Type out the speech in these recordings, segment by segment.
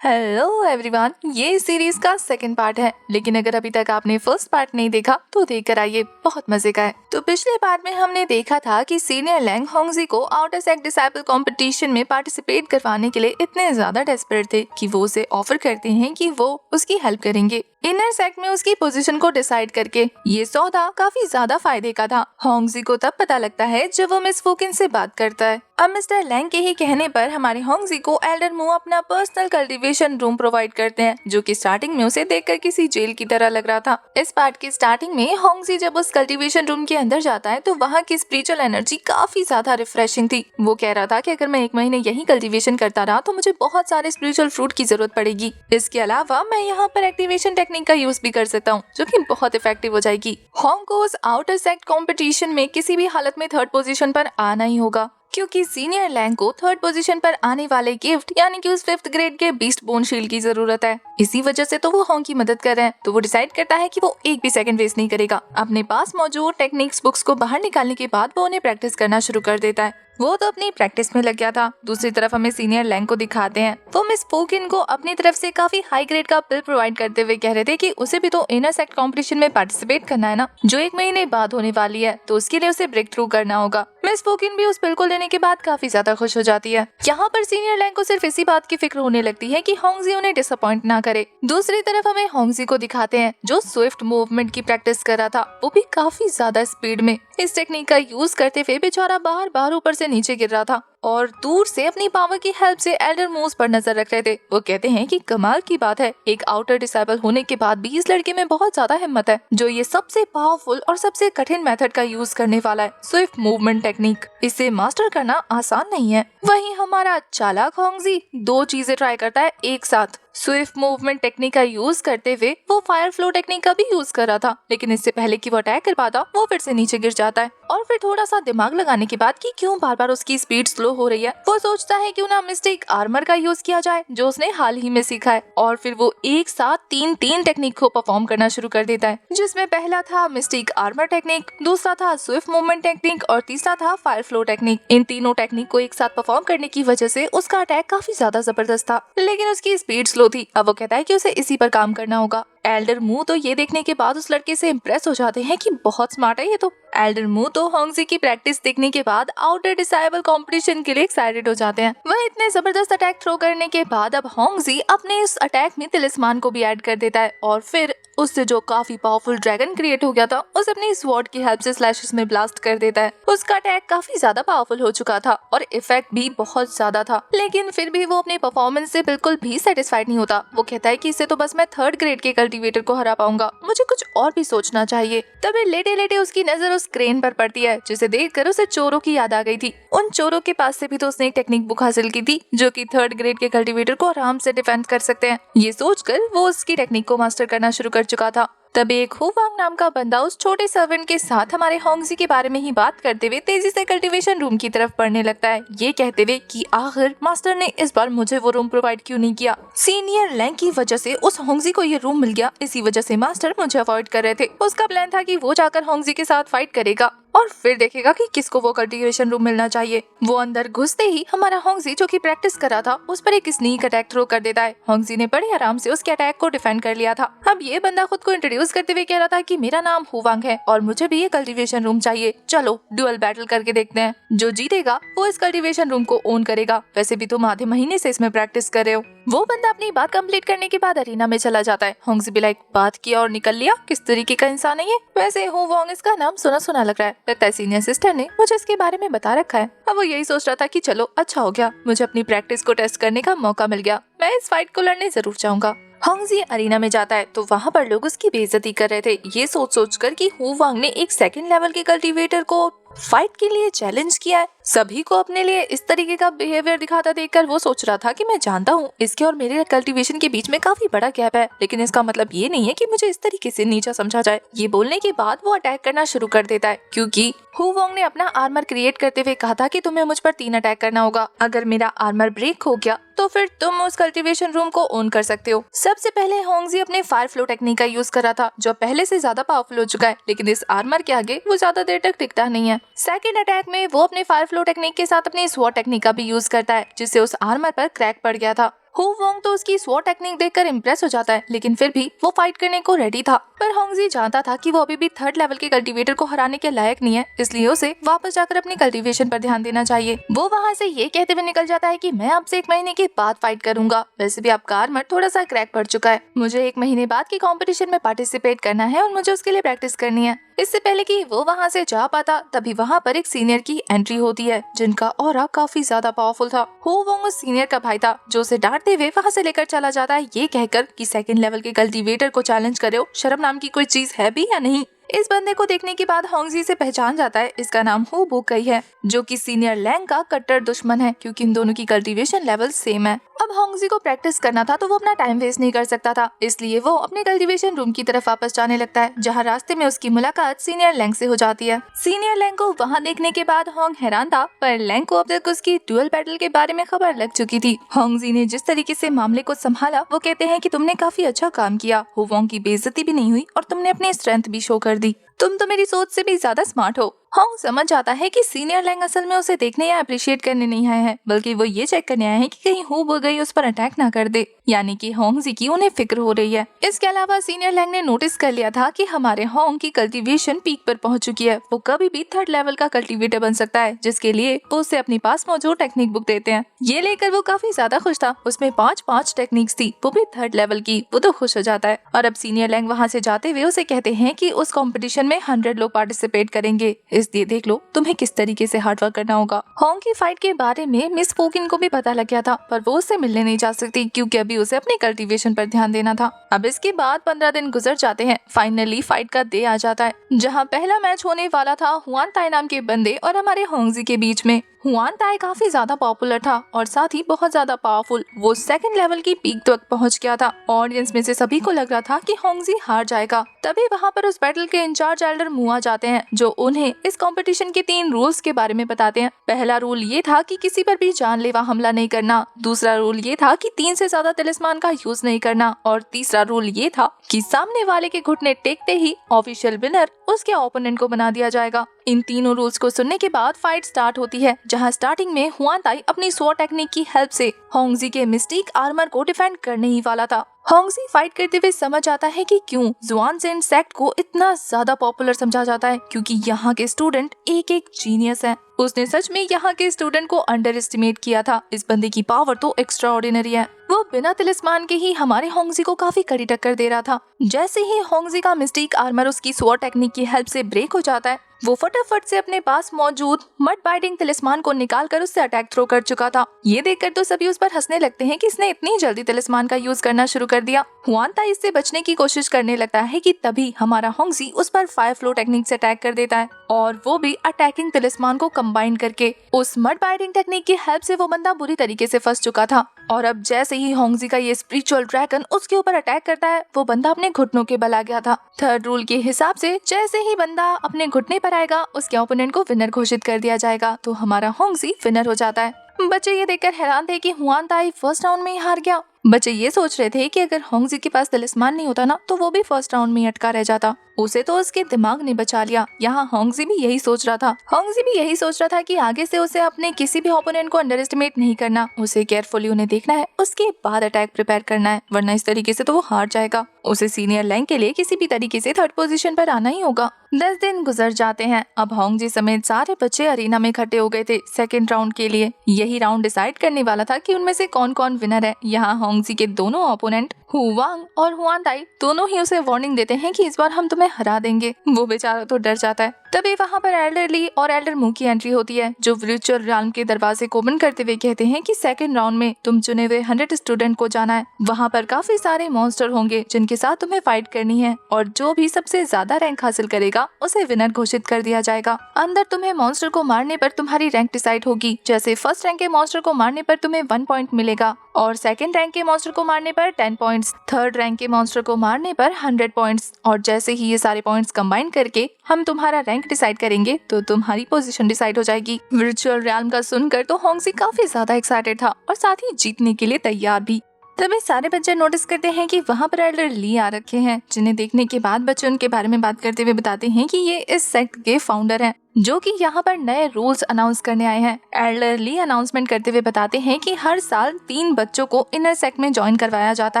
Hello everyone, ये इस series का सेकंड पार्ट है। लेकिन अगर अभी तक आपने फर्स्ट पार्ट नहीं देखा तो देख कर आइए, बहुत मजे का है। तो पिछले पार्ट में हमने देखा था कि सीनियर लैंग होंगजी को आउटर सेक्ट डिसाइपल कंपटीशन में पार्टिसिपेट करवाने के लिए इतने ज्यादा डेस्परेट थे कि वो उसे ऑफर करते हैं कि वो उसकी हेल्प करेंगे इनर सेक्ट में उसकी पोजीशन को डिसाइड करके। ये सौदा काफी ज्यादा फायदे का था। होंगजी को तब पता लगता है जब वो मिस फुकिन से बात करता है। अब मिस्टर लैंग के ही कहने पर हमारे होंगजी को एल्डर मू अपना पर्सनल कल्टीवेशन रूम प्रोवाइड करते हैं, जो कि स्टार्टिंग में उसे देखकर किसी जेल की तरह लग रहा था। इस पार्ट की स्टार्टिंग में होंगजी जब उस कल्टीवेशन रूम के अंदर जाता है तो वहाँ की स्पिरिचुअल एनर्जी काफी ज्यादा रिफ्रेशिंग थी। वो कह रहा था कि अगर मैं 1 महीने यही कल्टीवेशन करता रहा तो मुझे बहुत सारे स्पिरिचुअल फ्रूट की जरूरत पड़ेगी। इसके अलावा मैं यहाँ पर एक्टिवेशन टेक्निक का यूज भी कर सकता हूँ, जो कि बहुत इफेक्टिव हो जाएगी। होंग को उस आउटर सेक्ट कंपटीशन में किसी भी हालत में 3rd पोजीशन पर आना ही होगा, क्योंकि सीनियर लैंग को 3rd पोजीशन पर आने वाले गिफ्ट यानी कि उस 5th ग्रेड के बीस्ट बोन शील्ड की जरूरत है। इसी वजह से तो वो होंग की मदद कर रहे हैं। तो वो डिसाइड करता है कि वो एक भी सेकंड वेस्ट नहीं करेगा। अपने पास मौजूद टेक्निक्स बुक्स को बाहर निकालने के बाद वो उन्हें प्रैक्टिस करना शुरू कर देता है। वो तो अपनी प्रैक्टिस में लग गया था। दूसरी तरफ हमें सीनियर लैंग को दिखाते हैं। वो मिस फुकिन को अपनी तरफ से काफी हाई ग्रेड का पिल प्रोवाइड करते हुए कह रहे थे कि उसे भी तो इनर सेक्ट कंपटीशन में पार्टिसिपेट करना है ना, जो 1 महीने बाद होने वाली है, तो उसके लिए उसे ब्रेक थ्रू करना होगा। मिस फुकिन भी उस पिल को लेने के बाद काफी ज्यादा खुश हो जाती है। यहाँ पर सीनियर लैंग को सिर्फ इसी बात की फिक्र होने लगती है कि होंगजी उन्हें डिसअपॉइंट ना करे। दूसरी तरफ हमें होंगजी को दिखाते हैं जो स्विफ्ट मूवमेंट की प्रैक्टिस कर रहा था, वो भी काफी ज्यादा स्पीड में। इस टेक्निक का यूज करते हुए बेचारा बार ऊपर से नीचे गिर रहा था और दूर से अपनी पावर की हेल्प से एल्डर मूव्स पर नजर रख रहे थे। वो कहते हैं कि कमाल की बात है, एक आउटर डिसाइपल होने के बाद भी इस लड़के में बहुत ज्यादा हिम्मत है, जो ये सबसे पावरफुल और सबसे कठिन मेथड का यूज करने वाला है, स्विफ्ट मूवमेंट टेक्निक। इसे मास्टर करना आसान नहीं है। वहीं हमारा चालाक होंगजी 2 चीजें ट्राई करता है एक साथ। स्विफ्ट मूवमेंट टेक्निक का यूज करते हुए वो फायर फ्लो टेक्निक का भी यूज कर रहा था, लेकिन इससे पहले कि वो अटैक कर पाता वो फिर से नीचे गिर जाता है। और फिर थोड़ा सा दिमाग लगाने के बाद कि क्यों बार उसकी स्पीड स्लो हो रही है, वो सोचता है क्यों ना मिस्टेक आर्मर का यूज किया जाए, जो उसने हाल ही में सीखा है। और फिर वो एक साथ 3 टेक्निक को परफॉर्म करना शुरू कर देता है, जिसमें पहला था मिस्टेक आर्मर टेक्निक, दूसरा था स्विफ्ट मूवमेंट टेक्निक और तीसरा था फायर फ्लो टेक्निक। इन तीनों टेक्निक को एक साथ परफॉर्म करने की वजह से उसका अटैक काफी ज्यादा जबरदस्त था, लेकिन उसकी स्पीड स्लो थी। अब वो कहता है कि उसे इसी पर काम करना होगा। एल्डर मू तो ये देखने के बाद उस लड़के से इम्प्रेस हो जाते हैं कि बहुत स्मार्ट है ये तो। एल्डर मू तो होंगजी की प्रैक्टिस देखने के बाद आउटर डिसाइबल कंपटीशन के लिए एक्साइटेड हो जाते हैं। वह इतने जबरदस्त अटैक थ्रो करने के बाद अब होंगजी अपने इस अटैक में तिलिस्मान को भी ऐड कर देता है और फिर उससे जो काफी पावरफुल ड्रैगन क्रिएट हो गया था उसे अपनी स्वॉर्ड की हेल्प से स्लैशेस में ब्लास्ट कर देता है। उसका अटैक काफी ज्यादा पावरफुल हो चुका था और इफेक्ट भी बहुत ज्यादा था, लेकिन फिर भी वो अपने परफॉर्मेंस से बिल्कुल भी सेटिस्फाइड नहीं होता। वो कहता है कि इससे तो बस मैं 3rd ग्रेड के कल्टीवेटर को हरा पाऊंगा, मुझे कुछ और भी सोचना चाहिए। तभी लेटे लेटे उसकी नजर उस क्रेन पर पड़ती है, जिसे देखकर उसे चोरों की याद आ गई थी। उन चोरों के पास से भी तो उसने एक टेक्निक बुक हासिल की थी, जो कि 3rd ग्रेड के कल्टीवेटर को आराम से डिफेंड कर सकते हैं। ये सोचकर वो उसकी टेक्निक को मास्टर करना शुरू कर चुका था। तभी एक हुवांग नाम का बंदा उस छोटे सर्वेंट के साथ हमारे होंगजी के बारे में ही बात करते हुए तेजी से कल्टीवेशन रूम की तरफ बढ़ने लगता है, ये कहते हुए कि आखिर मास्टर ने इस बार मुझे वो रूम प्रोवाइड क्यों नहीं किया। सीनियर लैंग की वजह से उस होंगजी को ये रूम मिल गया, इसी वजह से मास्टर मुझे अवॉइड कर रहे थे। उसका प्लान था कि वो जाकर होंगजी के साथ फाइट करेगा और फिर देखेगा कि किसको वो कल्टीवेशन रूम मिलना चाहिए। वो अंदर घुसते ही हमारा होंगजी जो कि प्रैक्टिस कर रहा था उस पर एक स्नीक अटैक थ्रो कर देता है। होंगजी ने बड़े आराम से उसके अटैक को डिफेंड कर लिया था। अब ये बंदा खुद को इंट्रोड्यूस करते हुए कह रहा था कि मेरा नाम हुवांग है और मुझे भी ये कल्टीवेशन रूम चाहिए, चलो ड्यूअल बैटल करके देखते हैं। जो जीतेगा वो इस कल्टीवेशन रूम को ओन करेगा। वैसे भी तुम आधे महीने से इसमें प्रैक्टिस कर रहे हो। वो बंदा अपनी बात कंप्लीट करने के बाद अरीना में चला जाता है। होंगजी भी लाइक बात किया और निकल लिया, किस तरीके का इंसान है ये। वैसे हुवांग इसका नाम सुना सुना लग रहा है, लगता है सीनियर सिस्टर ने मुझे इसके बारे में बता रखा है। अब वो यही सोच रहा था कि चलो अच्छा हो गया, मुझे अपनी प्रैक्टिस को टेस्ट करने का मौका मिल गया, मैं इस फाइट को लड़ने जरूर चाहूंगा। होंगजी अरीना में जाता है तो वहाँ पर लोग उसकी बेइज्जती कर रहे थे, ये सोच कर कि हुवांग ने एक 2nd लेवल के कल्टीवेटर को फाइट के लिए चैलेंज किया है। सभी को अपने लिए इस तरीके का बिहेवियर दिखाता देखकर वो सोच रहा था कि मैं जानता हूँ इसके और मेरे कल्टीवेशन के बीच में काफी बड़ा गैप है, लेकिन इसका मतलब ये नहीं है कि मुझे इस तरीके से नीचा समझा जाए। ये बोलने के बाद वो अटैक करना शुरू कर देता है, क्योंकि हुवांग ने अपना आर्मर क्रिएट करते हुए कहा था कि तुम्हें मुझ पर 3 अटैक करना होगा। अगर मेरा आर्मर ब्रेक हो गया तो फिर तुम उस कल्टीवेशन रूम को ओन कर सकते हो। सबसे पहले होंगजी अपने फायर फ्लो टेक्निक का यूज कर रहा था, जो पहले से ज्यादा पावरफुल हो चुका है, लेकिन इस आर्मर के आगे वो ज्यादा देर तक टिकता नहीं है। 2nd अटैक में वो अपने फायर फ्लो टेक्निक के साथ अपनी स्वॉर्ड टेक्निक का भी यूज करता है, जिससे उस आर्मर पर क्रैक पड़ गया था। हु वोंग तो उसकी स्वॉट टेक्निक देखकर इम्प्रेस हो जाता है, लेकिन फिर भी वो फाइट करने को रेडी था। पर होंगजी जानता था कि वो अभी भी 3rd लेवल के कल्टीवेटर को हराने के लायक नहीं है, इसलिए उसे वापस जाकर अपनी कल्टीवेशन पर ध्यान देना चाहिए। वो वहाँ से ये कहते हुए निकल जाता है कि मैं आपसे 1 महीने के बाद फाइट करूंगा। वैसे भी आपका आर्मर थोड़ा सा क्रैक पड़ चुका है। मुझे 1 महीने बाद की कंपटीशन में पार्टिसिपेट करना है और मुझे उसके लिए प्रैक्टिस करनी है। इससे पहले कि वो वहाँ से जा पाता, तभी वहाँ पर एक सीनियर की एंट्री होती है, जिनका ऑरा काफी ज्यादा पावरफुल था। हु वोंग उस सीनियर का भाई था, जो उसे डांटते हुए वहाँ से लेकर चला जाता है, ये कहकर कि 2nd लेवल के कल्टीवेटर को चैलेंज करे हो, शर्म नाम की कोई चीज है भी या नहीं। इस बंदे को देखने के बाद होंगजी से पहचान जाता है इसका नाम हु बुकई है, जो कि सीनियर लैंग का कट्टर दुश्मन है, क्योंकि इन दोनों की कल्टीवेशन लेवल सेम है। अब होंगजी को प्रैक्टिस करना था, तो वो अपना टाइम वेस्ट नहीं कर सकता था, इसलिए वो अपने कल्टीवेशन रूम की तरफ वापस जाने लगता है, जहाँ रास्ते में उसकी मुलाकात सीनियर लैंग से हो जाती है। सीनियर लैंग को वहाँ देखने के बाद होंग हैरान था, पर लैंग को अब तक उसकी ड्यूअल बैटल के बारे में खबर लग चुकी थी। होंगजी ने जिस तरीके से मामले को संभाला, वो कहते हैं कि तुमने काफी अच्छा काम किया, हु वोंग की बेइज्जती भी नहीं हुई और तुमने अपनी स्ट्रेंथ भी शो कर दी। तुम तो मेरी सोच से भी ज्यादा स्मार्ट हो। होंग समझ जाता है कि सीनियर लैंग असल में उसे देखने या अप्रिशिएट करने नहीं आए हैं, बल्कि वो ये चेक करने आए हैं कि कहीं हु बुकई उस पर अटैक ना कर दे, यानी कि होंगजी की उन्हें फिक्र हो रही है। इसके अलावा सीनियर लैंग ने नोटिस कर लिया था कि हमारे होंग की कल्टीवेशन पीक पर पहुंच चुकी है। वो कभी भी 3rd लेवल का कल्टीवेटर बन सकता है, जिसके लिए वो उसे अपनी पास मौजूद टेक्निक बुक देते हैं। ये लेकर वो काफी ज्यादा खुश था। उसमें 5 टेक्निक्स थी, वो भी 3rd लेवल की। वो तो खुश हो जाता है और अब सीनियर लैंग वहाँ से जाते हुए उसे कहते हैं कि उस कॉम्पिटिशन में 100 लोग पार्टिसिपेट करेंगे, इसलिए देख लो तुम्हें किस तरीके से हार्डवर्क करना होगा। होंग की फाइट के बारे में मिस फोकिन को भी पता लग गया था, पर वो उससे मिलने नहीं जा सकती, क्योंकि अभी उसे अपने कल्टीवेशन पर ध्यान देना था। अब इसके बाद 15 दिन गुजर जाते हैं। फाइनली फाइट का डे आ जाता है, जहां पहला मैच होने वाला था हुआन ताई नाम के बंदे और हमारे होंगजी के बीच में। हुआन ताई काफी ज्यादा पॉपुलर था और साथ ही बहुत ज्यादा पावरफुल। वो 2nd लेवल की पीक तक पहुंच गया था। ऑडियंस में से सभी को लग रहा था कि होंगजी हार जाएगा। तभी वहां पर उस बैटल के इंचार्ज एल्डर मुआ जाते हैं, जो उन्हें इस कंपटीशन के 3 रूल्स के बारे में बताते हैं। पहला रूल ये था कि किसी पर भी जानलेवा हमला नहीं करना। दूसरा रूल ये था कि 3 से ज्यादा तिलिस्मान का यूज नहीं करना। और तीसरा रूल ये था कि सामने वाले के घुटने टेकते ही ऑफिशियल विनर उसके ओपोनेंट को बना दिया जाएगा। इन तीनों रूल्स को सुनने के बाद फाइट स्टार्ट होती है, जहां स्टार्टिंग में हुआन ताई अपनी स्वॉर्ड टेक्निक की हेल्प से होंगजी के मिस्टिक आर्मर को डिफेंड करने ही वाला था। होंगजी फाइट करते हुए समझ आता है कि क्यों जुआनजेन सेक्ट को इतना ज्यादा पॉपुलर समझा जाता है, क्योंकि यहाँ के स्टूडेंट एक जीनियस हैं। उसने सच में यहाँ के स्टूडेंट को अंडर एस्टिमेट किया था। इस बंदे की पावर तो एक्स्ट्रा ऑर्डिनरी है। वो बिना तिलिस्मान के ही हमारे होंगजी को काफी कड़ी टक्कर दे रहा था। जैसे ही होंगजी का मिस्टिक आर्मर उसकी स्वॉर्ड टेक्निक की हेल्प से ब्रेक हो जाता है, वो फटाफट से अपने पास मौजूद मड बाइटिंग तिलिस्मान को निकालकर उससे अटैक थ्रो कर चुका था। ये देखकर तो सभी उस पर हंसने लगते हैं कि इसने इतनी जल्दी तिलिस्मान का यूज करना शुरू कर दिया। हुआन ताई इससे बचने की कोशिश करने लगता है कि तभी हमारा होंगजी उस पर फायर फ्लो टेक्निक से अटैक कर देता है, और वो भी अटैकिंग तिलिस्मान को कंबाइन करके। उस मड बाइटिंग टेक्निक की हेल्प से वो बंदा बुरी तरीके से फंस चुका था, और अब जैसे ही होंगजी का ये स्पिरिचुअल ड्रैगन उसके ऊपर अटैक करता है, वो बंदा अपने घुटनों के बल आ गया था। 3rd रूल के हिसाब से जैसे ही बंदा अपने घुटने पर आएगा, उसके ओपोनेंट को विनर घोषित कर दिया जाएगा, तो हमारा होंगजी विनर हो जाता है। बच्चे ये देखकर हैरान थे कि हुआन ताई फर्स्ट राउंड में ही हार गया। बच्चे ये सोच रहे थे कि अगर होंगजी के पास तिलिस्मान नहीं होता ना, तो वो भी फर्स्ट राउंड में ही अटका रह जाता। उसे तो उसके दिमाग ने बचा लिया। यहाँ होंगजी भी यही सोच रहा था। होंगजी भी यही सोच रहा था कि आगे से उसे अपने किसी भी ओपोनेंट को अंडर एस्टिमेट नहीं करना। उसे केयरफुली उन्हें देखना है, उसके बाद अटैक प्रिपेयर करना है, वरना इस तरीके से तो वो हार जाएगा। उसे सीनियर लैंग के लिए किसी भी तरीके से 3rd पोजीशन पर आना ही होगा। 10 दिन गुजर जाते हैं। अब होंगजी समेत सारे बच्चे अरीना में इकट्ठे हो गए थे 2nd राउंड के लिए। यही राउंड डिसाइड करने वाला था कि उनमें से कौन कौन विनर है। यहाँ होंगजी के दोनों ओपोनेंट हु वांग और हुआन ताई दोनों ही उसे वार्निंग देते हैं कि इस बार हम तुम्हें हरा देंगे। वो बेचारा तो डर जाता है। तभी वहाँ पर एल्डर ली और एल्डर मू की एंट्री होती है, जो वर्चुअल रियल्म के दरवाजे को बंद करते हुए कहते हैं कि 2nd राउंड में तुम चुने हुए 100 स्टूडेंट को जाना है। वहाँ पर काफी सारे मॉन्स्टर होंगे जिनके साथ तुम्हें फाइट करनी है, और जो भी सबसे ज्यादा रैंक हासिल करेगा उसे विनर घोषित कर दिया जाएगा। अंदर तुम्हें मॉन्स्टर को मारने पर तुम्हारी रैंक डिसाइड होगी। जैसे 1st रैंक के मॉन्स्टर को मारने पर तुम्हें 1 पॉइंट मिलेगा, और 2nd रैंक के मॉन्स्टर को मारने पर 10 पॉइंट्स, 3rd रैंक के मॉन्स्टर को मारने पर 100 पॉइंट्स। और जैसे ही ये सारे पॉइंट्स कंबाइन करके हम तुम्हारा रैंक डिसाइड करेंगे, तो तुम्हारी पोजीशन डिसाइड हो जाएगी। वर्चुअल रियल्म का सुनकर तो होंगजी काफी ज्यादा एक्साइटेड था और साथ ही जीतने के लिए तैयार भी। तभी सारे बच्चे नोटिस करते हैं कि वहाँ पर एल्डर ली आ रखे हैं, जिन्हें देखने के बाद बच्चे उनके बारे में बात करते हुए बताते हैं कि ये इस सेक्ट के फाउंडर हैं, जो कि यहाँ पर नए रूल्स अनाउंस करने आए हैं। एल्डर ली अनाउंसमेंट करते हुए बताते हैं कि हर साल 3 बच्चों को इनर सेक्ट में ज्वाइन करवाया जाता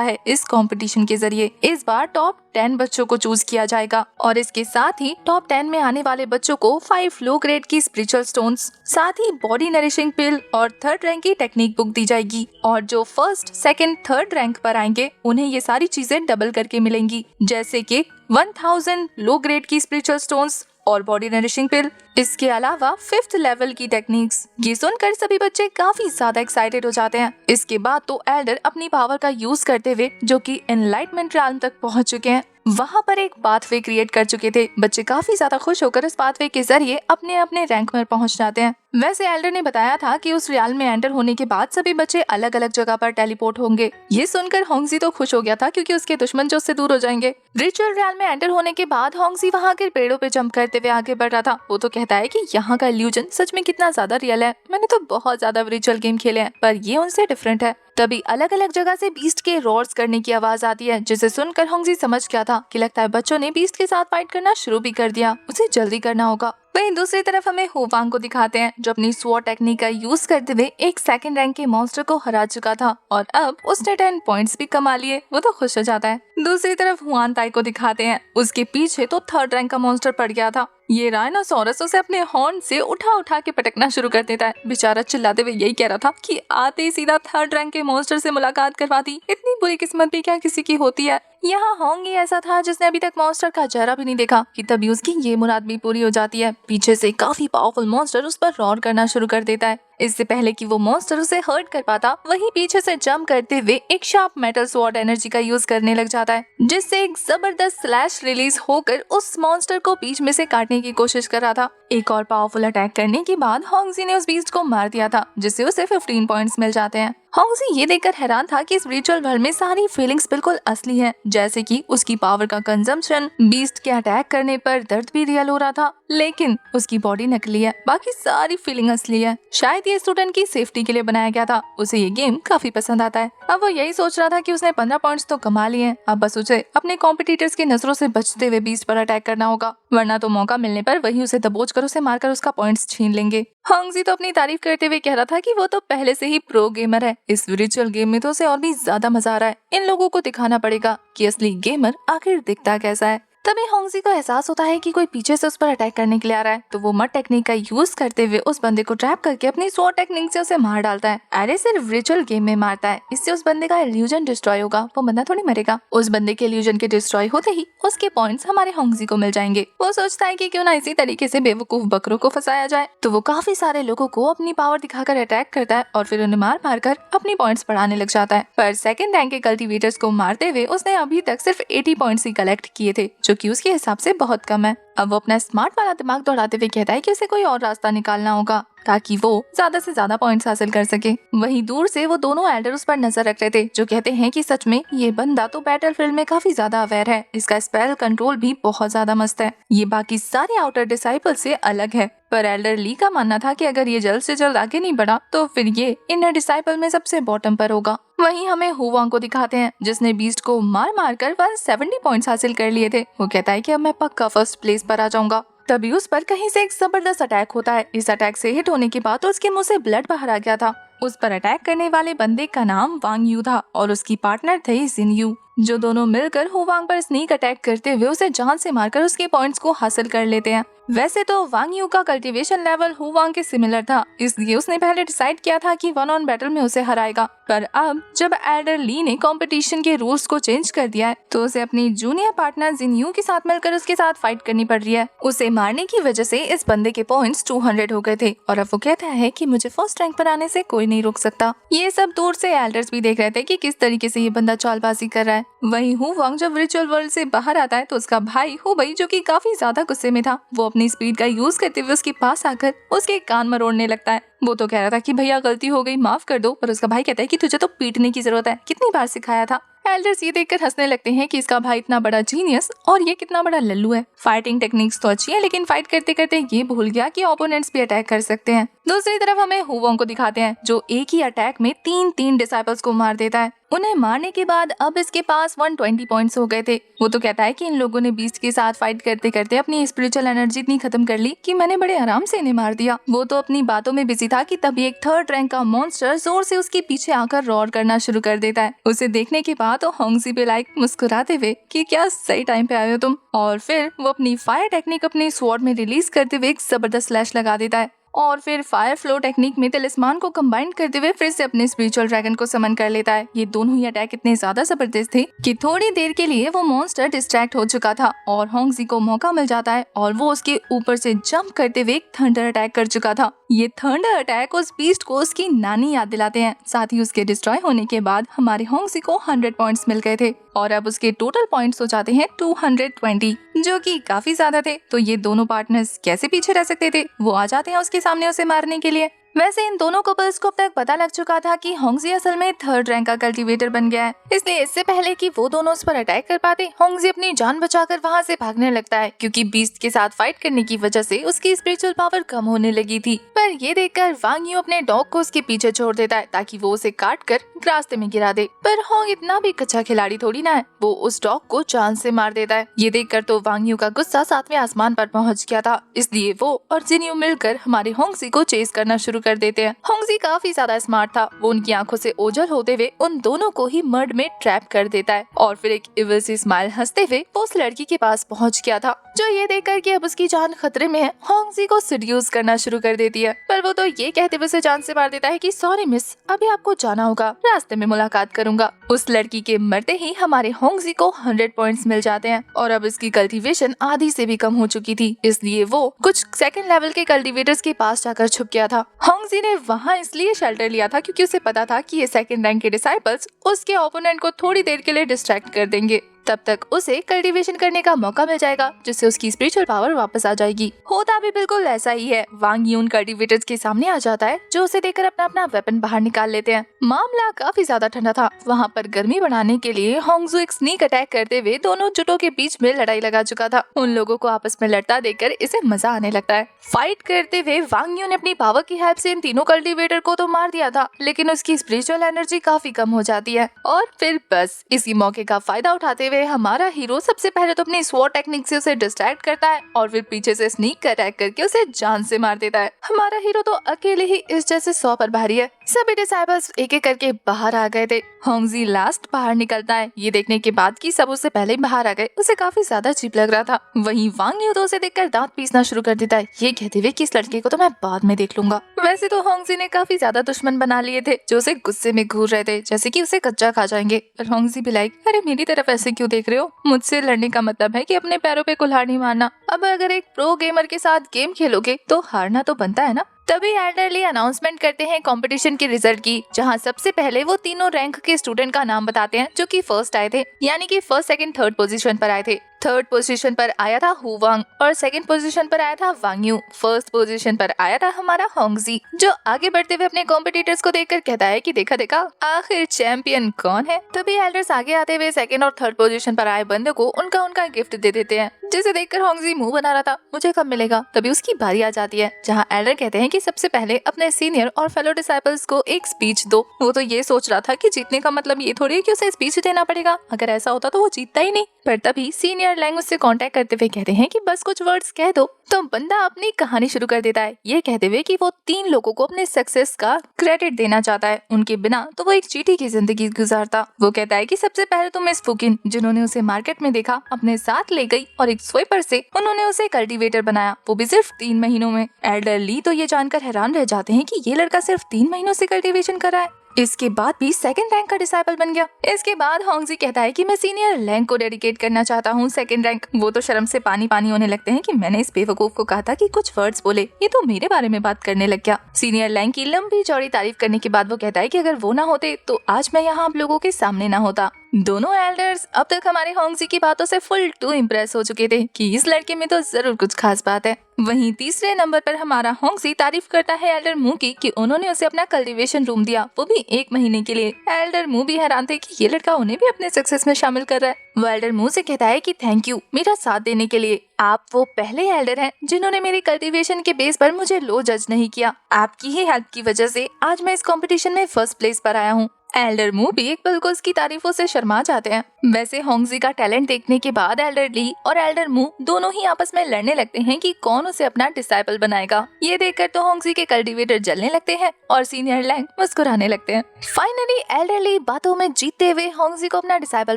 है इस कंपटीशन के जरिए। इस बार टॉप 10 बच्चों को चूज किया जाएगा और इसके साथ ही टॉप 10 में आने वाले बच्चों को 5 लो ग्रेड की स्पिरिचुअल स्टोन्स, साथ ही बॉडी नरिशिंग पिल और 3rd रैंक की टेक्निक बुक दी जाएगी। और जो 1st, 2nd, 3rd रैंक पर आएंगे उन्हें ये सारी चीजें डबल करके मिलेंगी, जैसे कि 1000 लो ग्रेड की स्पिरिचुअल स्टोन्स और बॉडी नरिशिंग पिल। इसके अलावा 5th लेवल की टेक्निक्स। ये सुनकर सभी बच्चे काफी ज्यादा एक्साइटेड हो जाते हैं। इसके बाद तो एल्डर अपनी पावर का यूज करते हुए जो कि एनलाइटमेंट realm तक पहुंच चुके हैं, वहाँ पर एक पाथवे क्रिएट कर चुके थे। बच्चे काफी ज्यादा खुश होकर इस पाथवे के जरिए अपने अपने रैंक में पहुंच जाते हैं। वैसे एल्डर ने बताया था कि उस रियाल में एंटर होने के बाद सभी बच्चे अलग अलग जगह पर टेलीपोर्ट होंगे। ये सुनकर होंगजी तो खुश हो गया था क्योंकि उसके दुश्मन जो उससे दूर हो जाएंगे। रिचुअल रियाल में एंटर होने के बाद होंगजी वहाँ के पेड़ों पे जंप करते हुए आगे बढ़ रहा था। वो तो कहता है कि यहाँ का इल्यूजन सच में कितना ज्यादा रियल है। मैंने तो बहुत ज्यादा रिचुअल गेम खेले हैं पर ये उनसे डिफरेंट है। तभी अलग अलग जगह से बीस्ट के रोर्स करने की आवाज आती है, जिसे सुनकर होंगजी समझ गया था कि लगता है बच्चों ने बीस्ट के साथ फाइट करना शुरू भी कर दिया। उसे जल्दी करना होगा। वहीं दूसरी तरफ हमें हुवांग को दिखाते हैं जो अपनी स्वॉर्ड टेक्निक का यूज करते हुए एक 2nd रैंक के मॉन्स्टर को हरा चुका था और अब उसने 10 पॉइंट्स भी कमा लिए। वो तो खुश हो जाता है। दूसरी तरफ हुआन ताई को दिखाते हैं, उसके पीछे तो 3rd रैंक का मॉन्स्टर पड़ गया था। ये राइनोसोरस उसे अपने हॉर्न से उठा उठा के पटकना शुरू कर देता है। बेचारा चिल्लाते हुए यही कह रहा था कि आते ही सीधा 3rd रैंक के मॉन्स्टर से मुलाकात करवा दी। इतनी बुरी किस्मत भी क्या किसी की होती है। यहाँ होंगी ऐसा था जिसने अभी तक मॉन्स्टर का चेहरा भी नहीं देखा कि तभी उसकी ये मुराद भी पूरी हो जाती है। पीछे से काफी पावरफुल मॉन्स्टर उस पर रॉर करना शुरू कर देता है। इससे पहले कि वो मॉन्स्टर उसे हर्ट कर पाता, वहीं पीछे से जंप करते हुए एक शार्प मेटल स्वॉर्ड एनर्जी का यूज करने लग जाता है, जिससे एक जबरदस्त स्लैश रिलीज होकर उस मॉन्स्टर को बीच में से काटने की कोशिश कर रहा था। एक और पावरफुल अटैक करने के बाद होंगजी ने उस बीस्ट को मार दिया था, जिससे उसे 15 पॉइंट्स मिल जाते हैं। होंगजी ये देखकर हैरान था कि इस रिचुअल वर्ल्ड में सारी फीलिंग्स बिल्कुल असली हैं, जैसे कि उसकी पावर का कंजम्पशन, बीस्ट के अटैक करने पर दर्द भी रियल हो रहा था, लेकिन उसकी बॉडी नकली है, बाकी सारी फीलिंग असली है। शायद ये स्टूडेंट की सेफ्टी के लिए बनाया गया था। उसे ये गेम काफी पसंद आता है। अब वो यही सोच रहा था कि उसने 15 पॉइंट्स तो कमा लिए हैं, अब बस उसे अपने कॉम्पिटिटर्स की नजरों से बचते हुए बीस्ट पर अटैक करना होगा, वरना तो मौका मिलने पर वही उसे दबोच कर उसे मारकर उसका पॉइंट्स छीन लेंगे। होंगजी तो अपनी तारीफ करते हुए कह रहा था कि वो तो पहले से ही प्रो गेमर है। इस रिचुअल गेम में तो उसे और भी ज्यादा मजा आ रहा है। इन लोगों को दिखाना पड़ेगा कि असली गेमर आखिर दिखता कैसा है। तभी होंगजी को एहसास होता है कि कोई पीछे से उस पर अटैक करने के लिए आ रहा है, तो वो मड टेक्निक का यूज करते हुए उस बंदे को ट्रैप करके अपनी स्वॉर्ड टेक्निक से उसे मार डालता है। अरे सिर्फ रिचुअल गेम में मारता है, इससे उस बंदे का इल्यूजन डिस्ट्रॉय होगा, वो बंदा थोड़ी मरेगा। उस बंदे के इल्यूजन के डिस्ट्रॉय होते ही उसके पॉइंट्स हमारे होंगजी को मिल जाएंगे। वो सोचता है कि क्यों ना इसी तरीके से बेवकूफ बकरों को फंसाया जाए, तो वो काफी सारे लोगों को अपनी पावर दिखाकर अटैक करता है और फिर उन्हें मार मार कर अपनी पॉइंट्स बढ़ाने लग जाता है। पर 2nd रैंक के कल्टिवेटर्स को मारते हुए उसने अभी तक सिर्फ 80 पॉइंट्स ही कलेक्ट किए थे, जो कि उसके हिसाब से बहुत कम है। अब वो अपना स्मार्ट वाला दिमाग दौड़ाते हुए कहता है कि उसे कोई और रास्ता निकालना होगा ताकि वो ज्यादा से ज्यादा पॉइंट्स हासिल कर सके। वहीं दूर से वो दोनों एल्डर उस पर नजर रख रहे थे, जो कहते हैं कि सच में ये बंदा तो बैटलफील्ड में काफी ज्यादा अवेयर है, इसका स्पेल कंट्रोल भी बहुत ज्यादा मस्त है, ये बाकी सारे आउटर डिसाइपल से अलग है। पर एल्डर ली का मानना था कि अगर ये जल्द से जल्द आगे नहीं बढ़ा तो फिर ये इनर डिसाइपल में सबसे बॉटम पर होगा। वहीं हमें हुवांग को दिखाते हैं जिसने बीस्ट को मार मार कर 170 पॉइंट्स हासिल कर लिए थे। वो कहता है कि अब मैं पक्का फर्स्ट प्लेस पर आ जाऊंगा। तभी उस पर कहीं से एक जबरदस्त अटैक होता है। इस अटैक से हिट होने के बाद उसके मुंह से ब्लड बाहर आ गया था। उस पर अटैक करने वाले बंदे का नाम वांग यू था और उसकी पार्टनर थे जिन यू, जो दोनों मिलकर हुवांग पर स्नीक अटैक करते हुए उसे जान से मारकर उसके पॉइंट्स को हासिल कर लेते हैं। वैसे तो वांग यू का कल्टीवेशन लेवल हुवांग के सिमिलर था, इसलिए उसने पहले डिसाइड किया था कि 1 ऑन बैटल में उसे हराएगा। पर अब जब एल्डर ली ने कंपटीशन के रूल्स को चेंज कर दिया है, तो उसे अपनी जूनियर पार्टनर जिन यू के साथ मिलकर उसके साथ फाइट करनी पड़ रही है। उसे मारने की वजह से इस बंदे के पॉइंट्स 200 हो गए थे और अब वो कहता है कि मुझे फर्स्ट रैंक पर आने से कोई नहीं रोक सकता। ये सब दूर से एल्डर्स भी देख रहे थे कि किस तरीके से ये बंदा चालबाजी कर रहा है। वहीं हुवांग जब रिचुअल वर्ल्ड से बाहर आता है तो उसका भाई हुबई, जो कि काफी ज्यादा गुस्से में था, वो अपनी स्पीड का यूज करते हुए उसके पास आकर उसके कान मरोड़ने लगता है। वो तो कह रहा था कि भैया गलती हो गई, माफ कर दो, पर उसका भाई कहता है कि तुझे तो पीटने की जरूरत है, कितनी बार सिखाया था। एल्डर्स ये देखकर हंसने लगते हैं कि इसका भाई इतना बड़ा जीनियस और ये कितना बड़ा लल्लू है। फाइटिंग टेक्निक्स तो अच्छी है, लेकिन फाइट करते करते ये भूल गया कि ओपोनेंट्स भी अटैक कर सकते हैं। दूसरी तरफ हमें हुवांग को दिखाते हैं जो एक ही अटैक में 3 डिसाइपल्स को मार देता है। उन्हें मारने के बाद अब इसके पास 120 पॉइंट्स हो गए थे। वो तो कहता है कि इन लोगों ने बीस्ट के साथ फाइट करते करते अपनी स्पिरिचुअल एनर्जी इतनी खत्म कर ली कि मैंने बड़े आराम से इन्हें मार दिया। वो तो अपनी बातों में बिजी था कि तभी एक 3rd रैंक का मॉन्स्टर जोर से उसके पीछे आकर रॉर करना शुरू कर देता है। उसे देखने के बाद तो होंगजी पे लाइक मुस्कुराते हुए कि क्या सही टाइम पे आए हो तुम, और फिर वो अपनी फायर टेक्निक अपने स्वॉर्ड में रिलीज करते हुए एक जबरदस्त स्लैश लगा देता है और फिर फायर फ्लो टेक्निक में तिलिस्मान को कंबाइन करते हुए फिर से अपने स्पिरिचुअल ड्रैगन को समन कर लेता है। ये दोनों ही अटैक इतने ज्यादा जबरदस्त थे कि थोड़ी देर के लिए वो मॉन्स्टर डिस्ट्रैक्ट हो चुका था और होंगजी को मौका मिल जाता है और वो उसके ऊपर से जंप करते हुए एक थंडर अटैक कर चुका था। ये थंडर अटैक उस बीस्ट को उसकी नानी याद दिलाते हैं। साथ ही उसके डिस्ट्रॉय होने के बाद हमारे होंगजी को 100 पॉइंट्स मिल गए थे और अब उसके टोटल पॉइंट्स हो जाते हैं 220, जो कि काफी ज्यादा थे। तो ये दोनों पार्टनर्स कैसे पीछे रह सकते थे? वो आ जाते हैं उसके सामने उसे मारने के लिए। वैसे इन दोनों कपल्स को अब तक पता लग चुका था कि होंगजी असल में 3rd रैंक का कल्टीवेटर बन गया है, इसलिए इससे पहले कि वो दोनों उस पर अटैक कर पाते, होंगजी अपनी जान बचाकर वहाँ से भागने लगता है क्योंकि बीस्ट के साथ फाइट करने की वजह से उसकी स्पिरिचुअल पावर कम होने लगी थी। पर ये देखकर वांग यू अपने डॉग को उसके पीछे छोड़ देता है ताकि वो उसे काट कर रास्ते में गिरा दे। पर होंग इतना भी कच्चा खिलाड़ी थोड़ी ना है, वो उस डॉग को जान से मार देता है। ये देखकर तो वांग यू का गुस्सा 7वें आसमान पर पहुँच गया था, इसलिए वो और जिन्यू मिलकर हमारे होंगजी को चेस करना शुरू कर देते हैं। होंगजी काफी ज्यादा स्मार्ट था, वो उनकी आंखों से ओझल होते हुए उन दोनों को ही मर्ड में ट्रैप कर देता है और फिर एक इविल सी स्माइल हंसते हुए वो उस लड़की के पास पहुंच गया था, जो ये देखकर कि अब उसकी जान खतरे में है, होंगजी को सीड्यूस करना शुरू कर देती है। पर वो तो ये कहते हुए उसे जान से मार देता है कि सॉरी मिस, अभी आपको जाना होगा, रास्ते में मुलाकात करूंगा। उस लड़की के मरते ही हमारे होंगजी को 100 पॉइंट्स मिल जाते हैं और अब इसकी कल्टीवेशन आधी से भी कम हो चुकी थी, इसलिए वो कुछ 2nd लेवल के कल्टीवेटर्स के पास जाकर छुप गया था। होंगजी ने वहाँ इसलिए शेल्टर लिया था क्योंकि उसे पता था कि ये 2nd रैंक के डिसाइपल्स उसके ओपोनेंट को थोड़ी देर के लिए डिस्ट्रैक्ट कर देंगे, तब तक उसे कल्टीवेशन करने का मौका मिल जाएगा, जिससे उसकी स्पिरिचुअल पावर वापस आ जाएगी। होता भी बिल्कुल ऐसा ही है। वांग यून कल्टीवेटर्स के सामने आ जाता है, जो उसे देखकर अपना अपना वेपन बाहर निकाल लेते हैं। मामला काफी ज्यादा ठंडा था, वहाँ पर गर्मी बढ़ाने के लिए होंगजू एक स्नीक अटैक करते हुए दोनों जुटों के बीच में लड़ाई लगा चुका था। उन लोगों को आपस में लड़ता देखकर इसे मजा आने लगता है। फाइट करते हुए वांग यू ने अपनी पावर की हेल्प से इन तीनों कल्टीवेटर को तो मार दिया था, लेकिन उसकी स्पिरिचुअल एनर्जी काफी कम हो जाती है और फिर बस इसी मौके का फायदा उठाते हुए हमारा हीरो सबसे पहले तो अपनी स्वॉर्ड टेक्निक से उसे डिस्ट्रैक्ट करता है और फिर पीछे से स्नीक अटैक करके उसे जान से मार देता है। हमारा हीरो तो अकेले ही इस जैसे 100 पर भारी है। सभी डिसाइपल्स एक एक करके बाहर आ गए थे। होंगजी लास्ट बाहर निकलता है। ये देखने के बाद कि सब उससे पहले ही बाहर आ गए, उसे काफी ज्यादा अजीब लग रहा था। वहीं वांग यू तो उसे देखकर दांत पीसना शुरू कर देता है, ये कहते हुए कि इस लड़के को तो मैं बाद में देख लूंगा। वैसे तो होंगजी ने काफी ज्यादा दुश्मन बना लिए थे, जो उसे गुस्से में घूर रहे थे, जैसे कि उसे कच्चा खा जाएंगे। पर होंगजी भी लाइक, अरे मेरी तरफ ऐसे क्यों देख रहे हो? मुझसे लड़ने का मतलब है कि अपने पैरों पे कुल्हाड़ी नहीं मारना। अब अगर एक प्रो गेमर के साथ गेम खेलोगे तो हारना तो बनता है ना। तभी एल्डरली अनाउंसमेंट करते हैं कंपटीशन के रिजल्ट की, जहां सबसे पहले वो तीनों रैंक के स्टूडेंट का नाम बताते हैं जो कि फर्स्ट आए थे, यानी कि फर्स्ट, सेकंड, थर्ड पोजीशन पर आए थे। थर्ड पोजीशन पर आया था हुवांग और सेकंड पोजीशन पर आया था वांग यू। फर्स्ट पोजीशन पर आया था हमारा होंगजी, जो आगे बढ़ते हुए अपने कॉम्पिटिटर्स को देखकर कहता है कि देखा देखा आखिर चैंपियन कौन है। तभी एल्डर्स आगे आते हुए सेकंड और थर्ड पोजीशन पर आए बंदे को उनका उनका गिफ्ट दे देते हैं, जिसे देखकर होंगजी मुंह बना रहा था, मुझे कब मिलेगा। तभी उसकी बारी आ जाती है, जहाँ एल्डर कहते हैं कि सबसे पहले अपने सीनियर और फेलो डिसाइपल्स को एक स्पीच दो। वो तो ये सोच रहा था कि जीतने का मतलब ये थोड़ी है कि उसे स्पीच देना पड़ेगा, अगर ऐसा होता तो वो जीतता ही नहीं। पर तभी सीनियर लैंग उससे कांटेक्ट करते हुए कहते हैं कि बस कुछ वर्ड्स कह दो। तो बंदा अपनी कहानी शुरू कर देता है, ये कहते हुए कि वो 3 लोगों को अपने सक्सेस का क्रेडिट देना चाहता है, उनके बिना तो वो एक चीटी की जिंदगी गुजारता। वो कहता है कि सबसे पहले तो मिस फुकिन, जिन्होंने उसे मार्केट में देखा, अपने साथ ले गई और एक स्वीपर से उन्होंने उसे कल्टीवेटर बनाया, वो भी सिर्फ 3 महीनों में। एल्डर ली तो ये जानकर हैरान रह जाते हैं कि ये लड़का सिर्फ 3 महीनों से कल्टीवेशन कर रहा है, इसके बाद भी सेकंड रैंक का डिसाइपल बन गया। इसके बाद होंगजी कहता है कि मैं सीनियर लैंग को डेडिकेट करना चाहता हूँ सेकंड रैंक। वो तो शर्म से पानी पानी होने लगते हैं कि मैंने इस बेवकूफ को कहा था कि कुछ वर्ड्स बोले, ये तो मेरे बारे में बात करने लग गया। सीनियर लैंग की लंबी चौड़ी तारीफ करने के बाद वो कहता है कि अगर वो ना होते तो आज मैं यहाँ आप लोगों के सामने ना होता। दोनों एल्डर्स अब तक हमारे होंगजी की बातों से फुल टू इम्प्रेस हो चुके थे कि इस लड़के में तो जरूर कुछ खास बात है। वहीं तीसरे नंबर पर हमारा होंगजी तारीफ करता है एल्डर मू की कि उन्होंने उसे अपना कल्टीवेशन रूम दिया, वो भी 1 महीने के लिए। एल्डर मू भी हैरान थे कि ये लड़का उन्हें भी अपने सक्सेस में शामिल कर रहा है। वो एल्डर मू से कहता है कि थैंक यू मेरा साथ देने के लिए। आप वो पहले एल्डर हैं जिन्होंने मेरी कल्टीवेशन के बेस पर मुझे लो जज नहीं किया। आपकी ही हेल्प की वजह से आज मैं इस कंपटीशन में फर्स्ट प्लेस पर आया हूँ। एल्डर मू भी एक पल को उसकी तारीफों से शर्मा जाते हैं। वैसे होंगजी का टैलेंट देखने के बाद एल्डर ली और एल्डर मू दोनों ही आपस में लड़ने लगते हैं कि कौन उसे अपना डिसाइपल बनाएगा। ये देखकर तो होंगजी के कल्टीवेटर जलने लगते हैं और सीनियर लैंग मुस्कुराने लगते हैं। फाइनली एल्डर ली बातों में जीतते हुए होंगजी को अपना डिसाइपल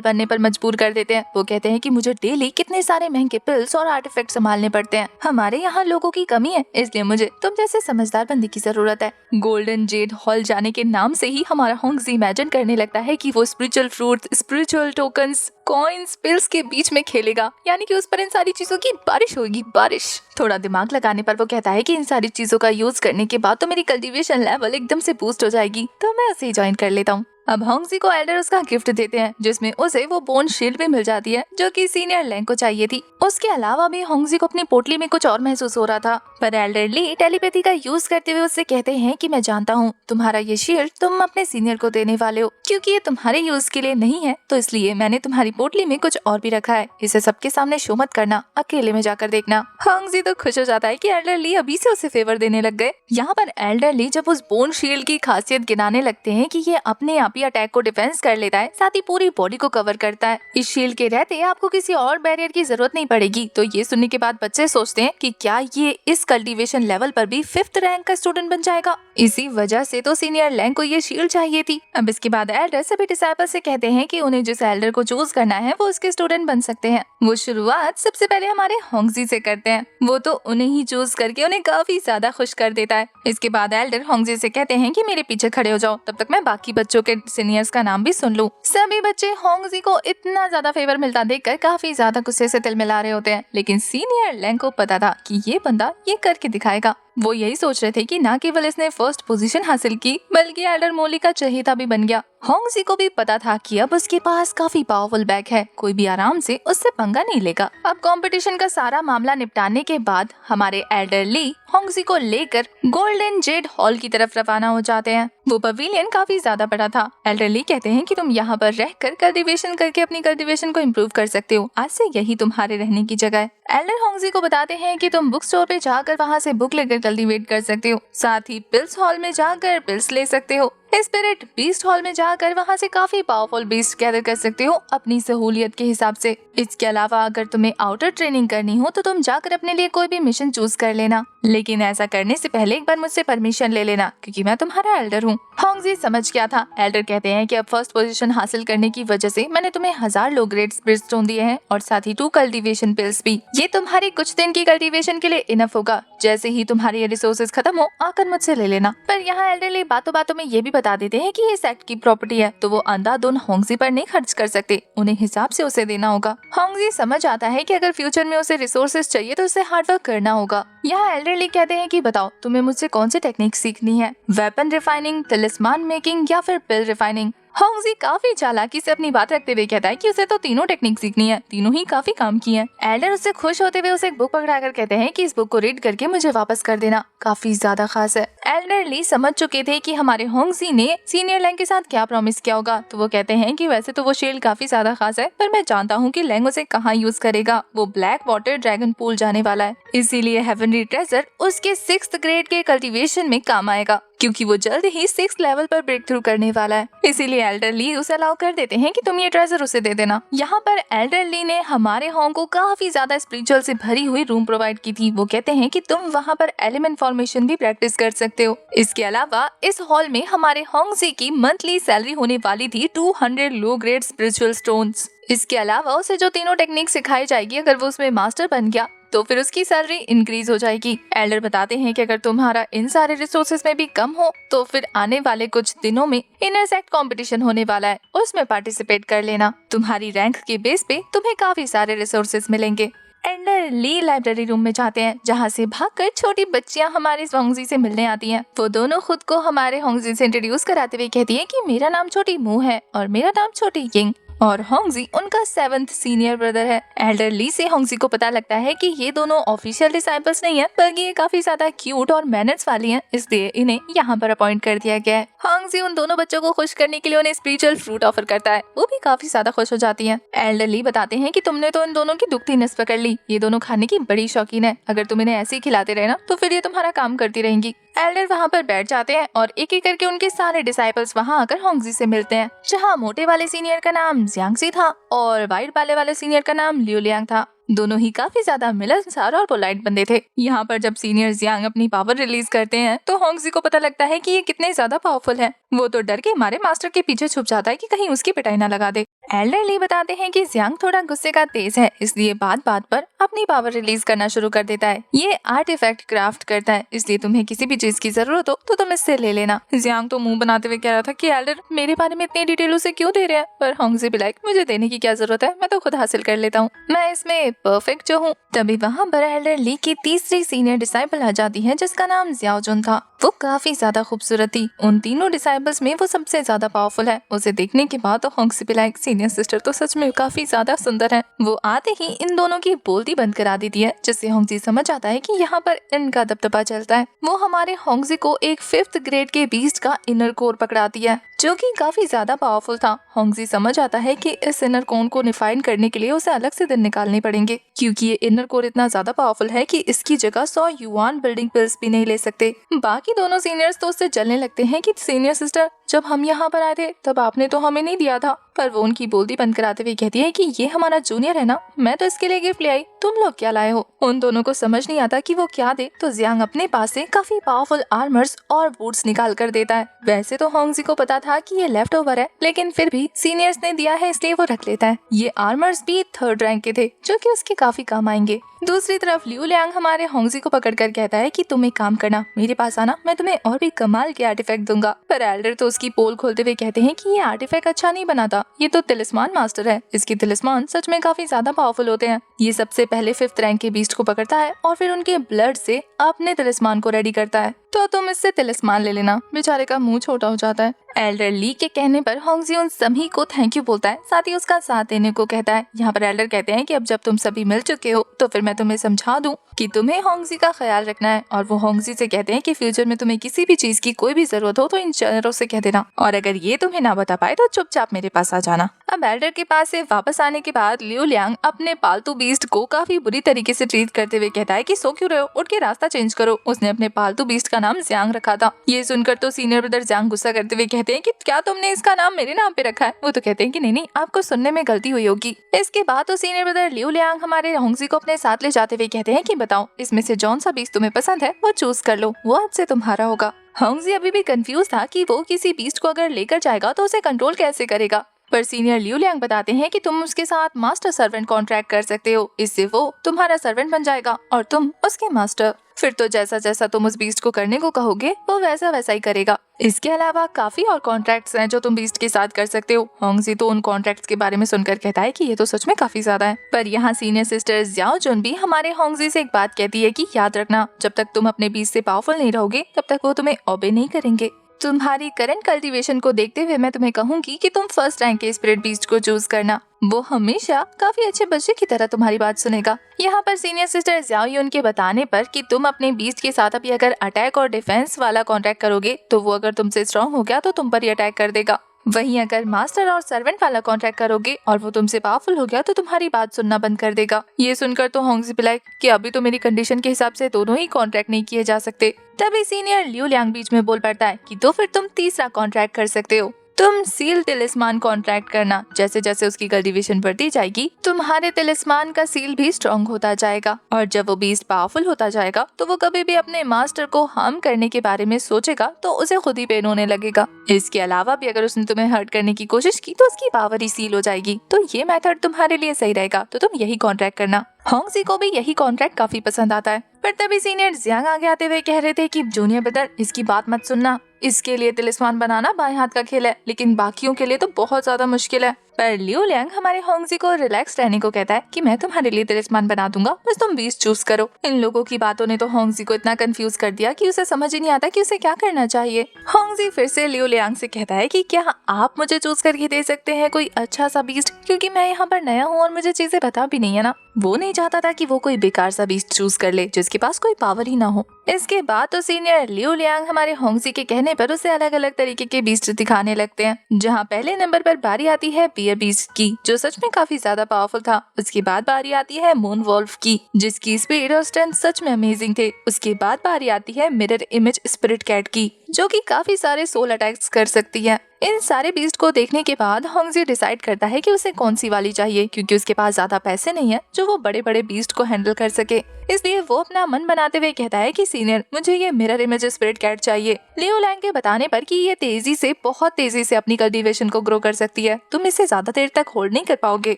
बनने पर मजबूर कर देते हैं। वो कहते हैं कि मुझे डेली कितने सारे महंगे पिल्स और आर्टिफैक्ट संभालने पड़ते हैं, हमारे यहाँ लोगों की कमी है, इसलिए मुझे तुम जैसे समझदार बंदी की जरूरत है। गोल्डन जेड हॉल जाने के नाम से ही हमारा होंगजी इमेजिन करने लगता है कि वो spiritual fruit, spiritual tokens, coins, pills के बीच में खेलेगा, यानी कि उस पर इन सारी चीजों की बारिश होगी, बारिश। थोड़ा दिमाग लगाने पर वो कहता है कि इन सारी चीजों का यूज करने के बाद तो मेरी कल्टीवेशन लेवल एकदम से बूस्ट हो जाएगी, तो मैं उसे ज्वाइन कर लेता हूँ। अब होंगजी को एल्डर उसका गिफ्ट देते हैं, जिसमें उसे वो बोन शील्ड भी मिल जाती है जो कि सीनियर लैंग को चाहिए थी। उसके अलावा भी होंगजी को अपनी पोटली में कुछ और महसूस हो रहा था, पर एल्डर ली टेलीपैथी का यूज करते हुए उससे कहते हैं कि मैं जानता हूँ तुम्हारा ये शील्ड तुम अपने सीनियर को देने वाले हो, क्योंकि ये तुम्हारे यूज के लिए नहीं है, तो इसलिए मैंने तुम्हारी पोटली में कुछ और भी रखा है, इसे सबके सामने शो मत करना, अकेले में जाकर देखना। होंगजी तो खुश हो जाता है कि एल्डर ली अभी से उसे फेवर देने लग गए। यहाँ पर एल्डर ली जब उस बोन शील्ड की खासियत गिनाने लगते हैं कि ये अपने आप ही अटैक को डिफेंस कर लेता है, साथ ही पूरी बॉडी को कवर करता है। इस शील्ड के रहते आपको किसी और बैरियर की जरूरत नहीं पड़ेगी। तो ये सुनने के बाद बच्चे सोचते हैं कि क्या ये इस कल्टीवेशन लेवल पर भी 5th रैंक का स्टूडेंट बन जाएगा। इसी वजह से तो सीनियर लैंग को ये शील्ड चाहिए थी। अब इसके बाद एल्डर सभी डिसाइपल से कहते हैं कि उन्हें जिस एल्डर को चूज करना है वो उसके स्टूडेंट बन सकते हैं। वो शुरुआत सबसे पहले हमारे होंगजी से करते हैं, वो तो उन्हें ही चूज करके उन्हें काफी ज्यादा खुश कर देता है। इसके बाद एल्डर होंगजी से कहते हैं कि मेरे पीछे खड़े हो जाओ, तब तक मैं बाकी बच्चों के सीनियर्स का नाम भी सुन लूं। सभी बच्चे होंगजी को इतना ज्यादा फेवर मिलता देखकर काफी ज्यादा गुस्से से तिलमिला रहे होते हैं, लेकिन सीनियर लैंग को पता था कि ये बंदा ये करके दिखाएगा। वो यही सोच रहे थे कि न केवल इसने फर्स्ट पोजीशन हासिल की बल्कि एल्डर मोली का चहेता भी बन गया। होंगजी को भी पता था कि अब उसके पास काफी पावरफुल बैग है, कोई भी आराम से उससे पंगा नहीं लेगा। अब कंपटीशन का सारा मामला निपटाने के बाद हमारे एल्डर ली होंगजी को लेकर गोल्डन जेड हॉल की तरफ रवाना हो जाते हैं। वो पवेलियन काफी ज्यादा बड़ा था। एल्डर ली कहते हैं कि तुम यहाँ पर रहकर कल्टीवेशन करके अपनी कल्टीवेशन को इम्प्रूव कर सकते हो, आज से यही तुम्हारे रहने की जगह है। एल्डर होंगजी को बताते हैं कि तुम बुक स्टोर पे जाकर वहाँ से बुक लेकर कल्टीवेट कर सकते हो, साथ ही पिल्स हॉल में जाकर पिल्स ले सकते हो। स्पिरिट बीस्ट हॉल में जाकर वहाँ से काफी पावरफुल बीस्ट गैदर कर सकते हो अपनी सहूलियत के हिसाब से। इसके अलावा अगर तुम्हें आउटर ट्रेनिंग करनी हो तो तुम जाकर अपने लिए कोई भी मिशन चूज कर लेना, लेकिन ऐसा करने से पहले एक बार मुझसे परमिशन ले लेना, क्योंकि मैं तुम्हारा एल्डर हूँ। होंगजी समझ गया था। एल्डर कहते हैं कि अब फर्स्ट पोजीशन हासिल करने की वजह से मैंने तुम्हें 1000 लो ग्रेड स्पिरिट स्टोन दिए हैं और साथ ही 2 कल्टीवेशन पिल्स भी। ये तुम्हारी कुछ दिन की कल्टीवेशन के लिए इनफ होगा। जैसे ही तुम्हारी ये रिसोर्सेज खत्म हो आकर मुझसे ले लेना। पर यहाँ एल्डरली बातों बातों में ये भी बता देते हैं कि ये सेक्ट की प्रॉपर्टी है, तो वो अंधाधुन होंगजी पर नहीं खर्च कर सकते, उन्हें हिसाब से उसे देना होगा। होंगजी समझ आता है कि अगर फ्यूचर में उसे रिसोर्सेज चाहिए तो उसे हार्डवर्क करना होगा। यहाँ एल्डरली कहते हैं कि बताओ तुम्हें मुझसे कौन सी टेक्निक सीखनी है, वेपन रिफाइनिंग, तिलिस्मान मेकिंग या फिर पिल रिफाइनिंग। होंगजी काफी चालाकी से अपनी बात रखते हुए कहता है कि उसे तो तीनों टेक्निक सीखनी है, तीनों ही काफी काम की हैं। एल्डर उससे खुश होते हुए उसे एक बुक पकड़ाकर कहते हैं कि इस बुक को रीड करके मुझे वापस कर देना, काफी ज्यादा खास है। एल्डर ली समझ चुके थे कि हमारे होंगजी ने सीनियर लैंग के साथ क्या प्रॉमिस किया होगा, तो वो कहते हैं कि वैसे तो वो शील्ड काफी ज्यादा खास है, पर मैं जानता हूँ कि लैंग उसे कहाँ यूज करेगा। वो ब्लैक वाटर ड्रैगन पूल जाने वाला है, इसीलिए हेवनली ट्रेजर उसके 6th ग्रेड के कल्टीवेशन में काम आएगा, क्योंकि वो जल्द ही 6th लेवल पर ब्रेक थ्रू करने वाला है। इसीलिए एल्डर ली उसे अलाउ कर देते हैं कि तुम ये ट्रेजर उसे दे देना। यहाँ पर एल्डर ली ने हमारे होंग को काफी ज्यादा स्पिरिचुअल से भरी हुई रूम प्रोवाइड की थी। वो कहते हैं कि तुम वहाँ पर एलिमेंट फॉर्मेशन भी प्रैक्टिस कर सकते हो। इसके अलावा इस हॉल में हमारे होंगजी की मंथली सैलरी होने वाली थी 200 लो ग्रेड स्पिरिचुअल स्टोन्स। इसके अलावा उसे जो तीनों टेक्निक सिखाई जाएगी, अगर वो उसमें मास्टर बन गया तो फिर उसकी सैलरी इंक्रीज हो जाएगी। एल्डर बताते हैं कि अगर तुम्हारा इन सारे रिसोर्सेज में भी कम हो तो फिर आने वाले कुछ दिनों में इनर सेक्ट कंपटीशन होने वाला है, उसमें पार्टिसिपेट कर लेना। तुम्हारी रैंक के बेस पे तुम्हें काफी सारे रिसोर्सेज मिलेंगे। एल्डर ली लाइब्रेरी रूम में जाते हैं, जहाँ से भागकर छोटी बच्चियां हमारे होंगजी से मिलने आती हैं। वो दोनों खुद को हमारे होंगजी से इंट्रोड्यूस कराते हुए कहती है कि मेरा नाम छोटी मू है और मेरा नाम छोटी यिंग, और होंगजी उनका 7th सीनियर ब्रदर है। एल्डर ली से होंगजी को पता लगता है कि ये दोनों ऑफिशियल डिसाइपल्स नहीं है, बल्कि ये काफी ज्यादा क्यूट और मैनर्स वाली हैं, इसलिए इन्हें यहाँ पर अपॉइंट कर दिया गया है। होंगजी उन दोनों बच्चों को खुश करने के लिए उन्हें स्पिरिचुअल फ्रूट ऑफर करता है। वो भी काफी ज्यादा खुश हो जाती हैं। एल्डर ली बताते हैं कि तुमने तो इन दोनों की दुखती नस पकड़ ली। ये दोनों खाने की बड़ी शौकीन है। अगर तुम इन्हें ऐसे ही खिलाते रहे ना तो फिर ये तुम्हारा काम करती रहेंगी। एल्डर वहाँ पर बैठ जाते हैं और एक एक करके उनके सारे डिसाइपल्स वहाँ आकर होंगजी से मिलते हैं। जहाँ मोटे वाले सीनियर का नाम जियांगजी था और वाइट वाले सीनियर का नाम लिu लियांग था। दोनों ही काफी ज्यादा मिलनसार और पोलाइट बंदे थे। यहाँ पर जब सीनियर जियांग अपनी पावर रिलीज करते हैं तो होंगजी को पता लगता है कि ये कितने ज्यादा पावरफुल हैं। वो तो डर के हमारे मास्टर के पीछे छुप जाता है कि कहीं उसकी पिटाई ना लगा दे। एल्डर ली बताते हैं कि जियांग थोड़ा गुस्से का तेज है, इसलिए बात बात पर अपनी पावर रिलीज करना शुरू कर देता है। ये आर्टिफैक्ट क्राफ्ट करता है, इसलिए तुम्हें किसी भी चीज की जरूरत हो तो तुम इससे ले लेना। जियांग तो मुंह बनाते हुए कह रहा था कि एल्डर मेरे बारे में इतनी डिटेलों से क्यों दे रहे हैं, पर होंगजी भी लाइक मुझे देने की क्या जरूरत है, मैं तो खुद हासिल कर लेता हूँ, मैं इसमें परफेक्ट जो हूँ। तभी वहाँ पर एल्डर ली की तीसरी सीनियर डिसाइपल आ जाती है जिसका नाम जियाओ जुन था। वो काफी ज्यादा खूबसूरत थी। उन तीनों डिसाइपल्स में वो सबसे ज्यादा पावरफुल है। उसे देखने के बाद तो होंगजी भी लाइक सीनियर सिस्टर तो सच में काफी ज्यादा सुंदर है। वो आते ही इन दोनों की बोलती बंद करा देती है, जिससे होंगजी समझ आता है कि यहाँ पर इनका दबदबा चलता है। वो हमारे होंगजी को एक 5th ग्रेड के बीस्ट का इनर कोर पकड़ाती है जो कि काफी ज्यादा पावरफुल था। होंगजी समझ आता है कि इस इनर कोर को डिफाइन करने के लिए उसे अलग से दिन निकालने पड़ेंगे, क्योंकि ये इनर कोर इतना ज्यादा पावरफुल है कि इसकी जगह 100 युआन बिल्डिंग पिल्स भी नहीं ले सकते। बाकी दोनों सीनियर्स तो उससे जलने लगते हैं कि सीनियर सिस्टर जब हम यहाँ पर आए थे तब आपने तो हमें नहीं दिया था, पर वो उनकी बोलती बंद कराते हुए कहती है कि ये हमारा जूनियर है ना, मैं तो इसके लिए गिफ्ट ले आई, तुम लोग क्या लाए हो। उन दोनों को समझ नहीं आता कि वो क्या दे, तो जियांग अपने पास से काफी पावरफुल आर्मर्स और बूट्स निकाल कर देता है। वैसे तो होंगजी को पता था कि ये लेफ्ट ओवर है, लेकिन फिर भी सीनियर्स ने दिया है इसलिए वो रख लेता है। ये आर्मर्स भी 3rd रैंक के थे जो कि उसके काफी काम आएंगे। दूसरी तरफ लिu लियांग हमारे होंगजी को पकड़कर कहता है कि तुम एक काम करना, मेरे पास आना, मैं तुम्हें और भी कमाल के आर्टिफैक्ट दूंगा। पर एल्डर तो उसकी पोल खोलते हुए कहते हैं कि ये आर्टिफैक्ट अच्छा नहीं बनाता, ये तो तिलिस्मान मास्टर है, इसके तिलिस्मान सच में काफी ज्यादा पावरफुल होते हैं। ये सबसे पहले 5th रैंक के बीस्ट को पकड़ता है और फिर उनके ब्लड से अपने तिलिस्मान को रेडी करता है। तो तुम इससे तिलिस्मान ले लेना। बेचारे का मुंह छोटा हो जाता है। एल्डर ली के कहने पर होंगजी उन सभी को थैंक यू बोलता है, साथ ही उसका साथ देने को कहता है। यहाँ पर एल्डर कहते हैं कि अब जब तुम सभी मिल चुके हो तो फिर मैं तुम्हें समझा दूं कि तुम्हें होंगजी का ख्याल रखना है, और वो होंगजी से कहते हैं कि फ्यूचर में तुम्हें किसी भी चीज की कोई भी जरूरत हो तो इन चेनरों से कह देना, और अगर ये तुम्हें ना बता पाए तो चुपचाप मेरे पास आ जाना। अब एल्डर के पास से वापस आने के बाद लिu लियांग अपने पालतू बीस्ट को काफी बुरी तरीके से ट्रीट करते हुए कहता है कि सो क्यों रहे हो, उठ के रास्ता चेंज करो। उसने अपने पालतू बीस्ट का नाम जियांग रखा था। ये सुनकर तो सीनियर ब्रदर जियांग गुस्सा करते हुए कहते हैं कि क्या तुमने इसका नाम मेरे नाम पे रखा है। वो तो कहते हैं कि नहीं, आपको सुनने में गलती हुई होगी। इसके बाद तो सीनियर ब्रदर लिu लियांग हमारे होंगजी को अपने साथ ले जाते हुए कहते हैं कि बताओ इसमें से जौन सा बीस्ट तुम्हें पसंद है वो चूज कर लो, वो आज से तुम्हारा होगा। होंगजी अभी भी कंफ्यूज था कि वो किसी बीस्ट को अगर लेकर जाएगा तो उसे कंट्रोल कैसे करेगा, पर सीनियर लिu लियांग बताते हैं कि तुम उसके साथ मास्टर सर्वेंट कॉन्ट्रैक्ट कर सकते हो, इससे वो तुम्हारा सर्वेंट बन जाएगा और तुम उसके मास्टर। फिर तो जैसा जैसा तुम उस बीस्ट को करने को कहोगे वो वैसा वैसा ही करेगा। इसके अलावा काफी और कॉन्ट्रैक्ट्स हैं जो तुम बीस्ट के साथ कर सकते हो। होंगजी तो उन कॉन्ट्रैक्ट्स के बारे में सुनकर कहता है कि ये तो सच में काफी ज्यादा है। पर यहाँ सीनियर सिस्टर जियाओ जुन भी हमारे होंगजी से एक बात कहती है कि याद रखना, जब तक तुम अपने बीस्ट से पावरफुल नहीं रहोगे तब तक वो तुम्हें ओबे नहीं करेंगे। तुम्हारी करंट कल्टीवेशन को देखते हुए मैं तुम्हें कहूंगी कि तुम 1st रैंक के स्पिरिट बीस्ट को चूज करना, वो हमेशा काफी अच्छे बच्चे की तरह तुम्हारी बात सुनेगा। यहाँ पर सीनियर सिस्टर जियाओ युन के बताने पर कि तुम अपने बीस्ट के साथ अभी अगर अटैक और डिफेंस वाला कॉन्ट्रैक्ट करोगे तो वो अगर तुमसे स्ट्रॉन्ग हो गया तो तुम पर ही अटैक कर देगा। वहीं अगर मास्टर और सर्वेंट वाला कॉन्ट्रैक्ट करोगे और वो तुमसे पावरफुल हो गया तो तुम्हारी बात सुनना बंद कर देगा। ये सुनकर तो होंगजी बिलाइक कि अभी तो मेरी कंडीशन के हिसाब से दोनों ही कॉन्ट्रैक्ट नहीं किए जा सकते। तभी सीनियर लिu लियांग बीच में बोल पड़ता है कि तो फिर तुम तीसरा कॉन्ट्रैक्ट कर सकते हो, तुम सील तिलिस्मान कॉन्ट्रैक्ट करना। जैसे जैसे उसकी कल्टीवेशन बढ़ती जाएगी तुम्हारे तिलिस्मान का सील भी स्ट्रॉन्ग होता जाएगा, और जब वो बीस्ट पावरफुल होता जाएगा तो वो कभी भी अपने मास्टर को हार्म करने के बारे में सोचेगा तो उसे खुद ही पेन होने लगेगा। इसके अलावा भी अगर उसने तुम्हें हर्ट करने की कोशिश की तो उसकी पावर ही सील हो जाएगी। तो ये मेथड तुम्हारे लिए सही रहेगा, तो तुम यही कॉन्ट्रैक्ट करना। होंगजी को भी यही कॉन्ट्रैक्ट काफी पसंद आता है। पर तभी सीनियर जियांग आगे आते हुए कह रहे थे कि जूनियर ब्रदर इसकी बात मत सुनना, इसके लिए तिलिस्मान बनाना बाएं हाथ का खेल है, लेकिन बाकियों के लिए तो बहुत ज्यादा मुश्किल है। पर लियो लियांग हमारे होंगजी को रिलैक्स रहने को कहता है कि मैं तुम्हारे लिए तिलिस्मान बना दूंगा, बस तुम बीस्ट चूज करो। इन लोगों की बातों ने तो होंगजी को इतना कंफ्यूज कर दिया कि उसे समझ ही नहीं आता कि उसे क्या करना चाहिए। होंगजी फिर से लियो लियांग से कहता है कि क्या आप मुझे चूज करके दे सकते हैं कोई अच्छा सा बीस्ट, क्योंकि मैं यहाँ पर नया हूँ और मुझे चीजें पता भी नहीं है ना। वो नहीं चाहता था कि वो कोई बेकार सा बीस्ट चूज कर ले जिसके पास कोई पावर ही ना हो। इसके बाद तो सीनियर लियो लियांग हमारे होंगजी के कहने पर उसे अलग अलग तरीके के बीस्ट दिखाने लगते हैं, जहाँ पहले नंबर पर बारी आती है बियर बीस्ट की, जो सच में काफी ज्यादा पावरफुल था। उसके बाद बारी आती है मून वॉल्फ की, जिसकी स्पीड और स्ट्रेंथ सच में अमेजिंग थे। उसके बाद बारी आती है मिरर इमेज स्पिरिट कैट की, जो कि काफी सारे सोल अटैक्स कर सकती है। इन सारे बीस्ट को देखने के बाद होंगजी डिसाइड करता है कि उसे कौन सी वाली चाहिए, क्योंकि उसके पास ज्यादा पैसे नहीं है जो वो बड़े बड़े बीस्ट को हैंडल कर सके। इसलिए वो अपना मन बनाते हुए कहता है कि सीनियर, मुझे ये मिरर इमेज स्पिरिट कैट चाहिए। लियो लियांग के बताने पर कि ये बहुत तेजी से अपनी कल्टीवेशन को ग्रो कर सकती है, तुम इसे ज्यादा देर तक होल्ड नहीं कर पाओगे।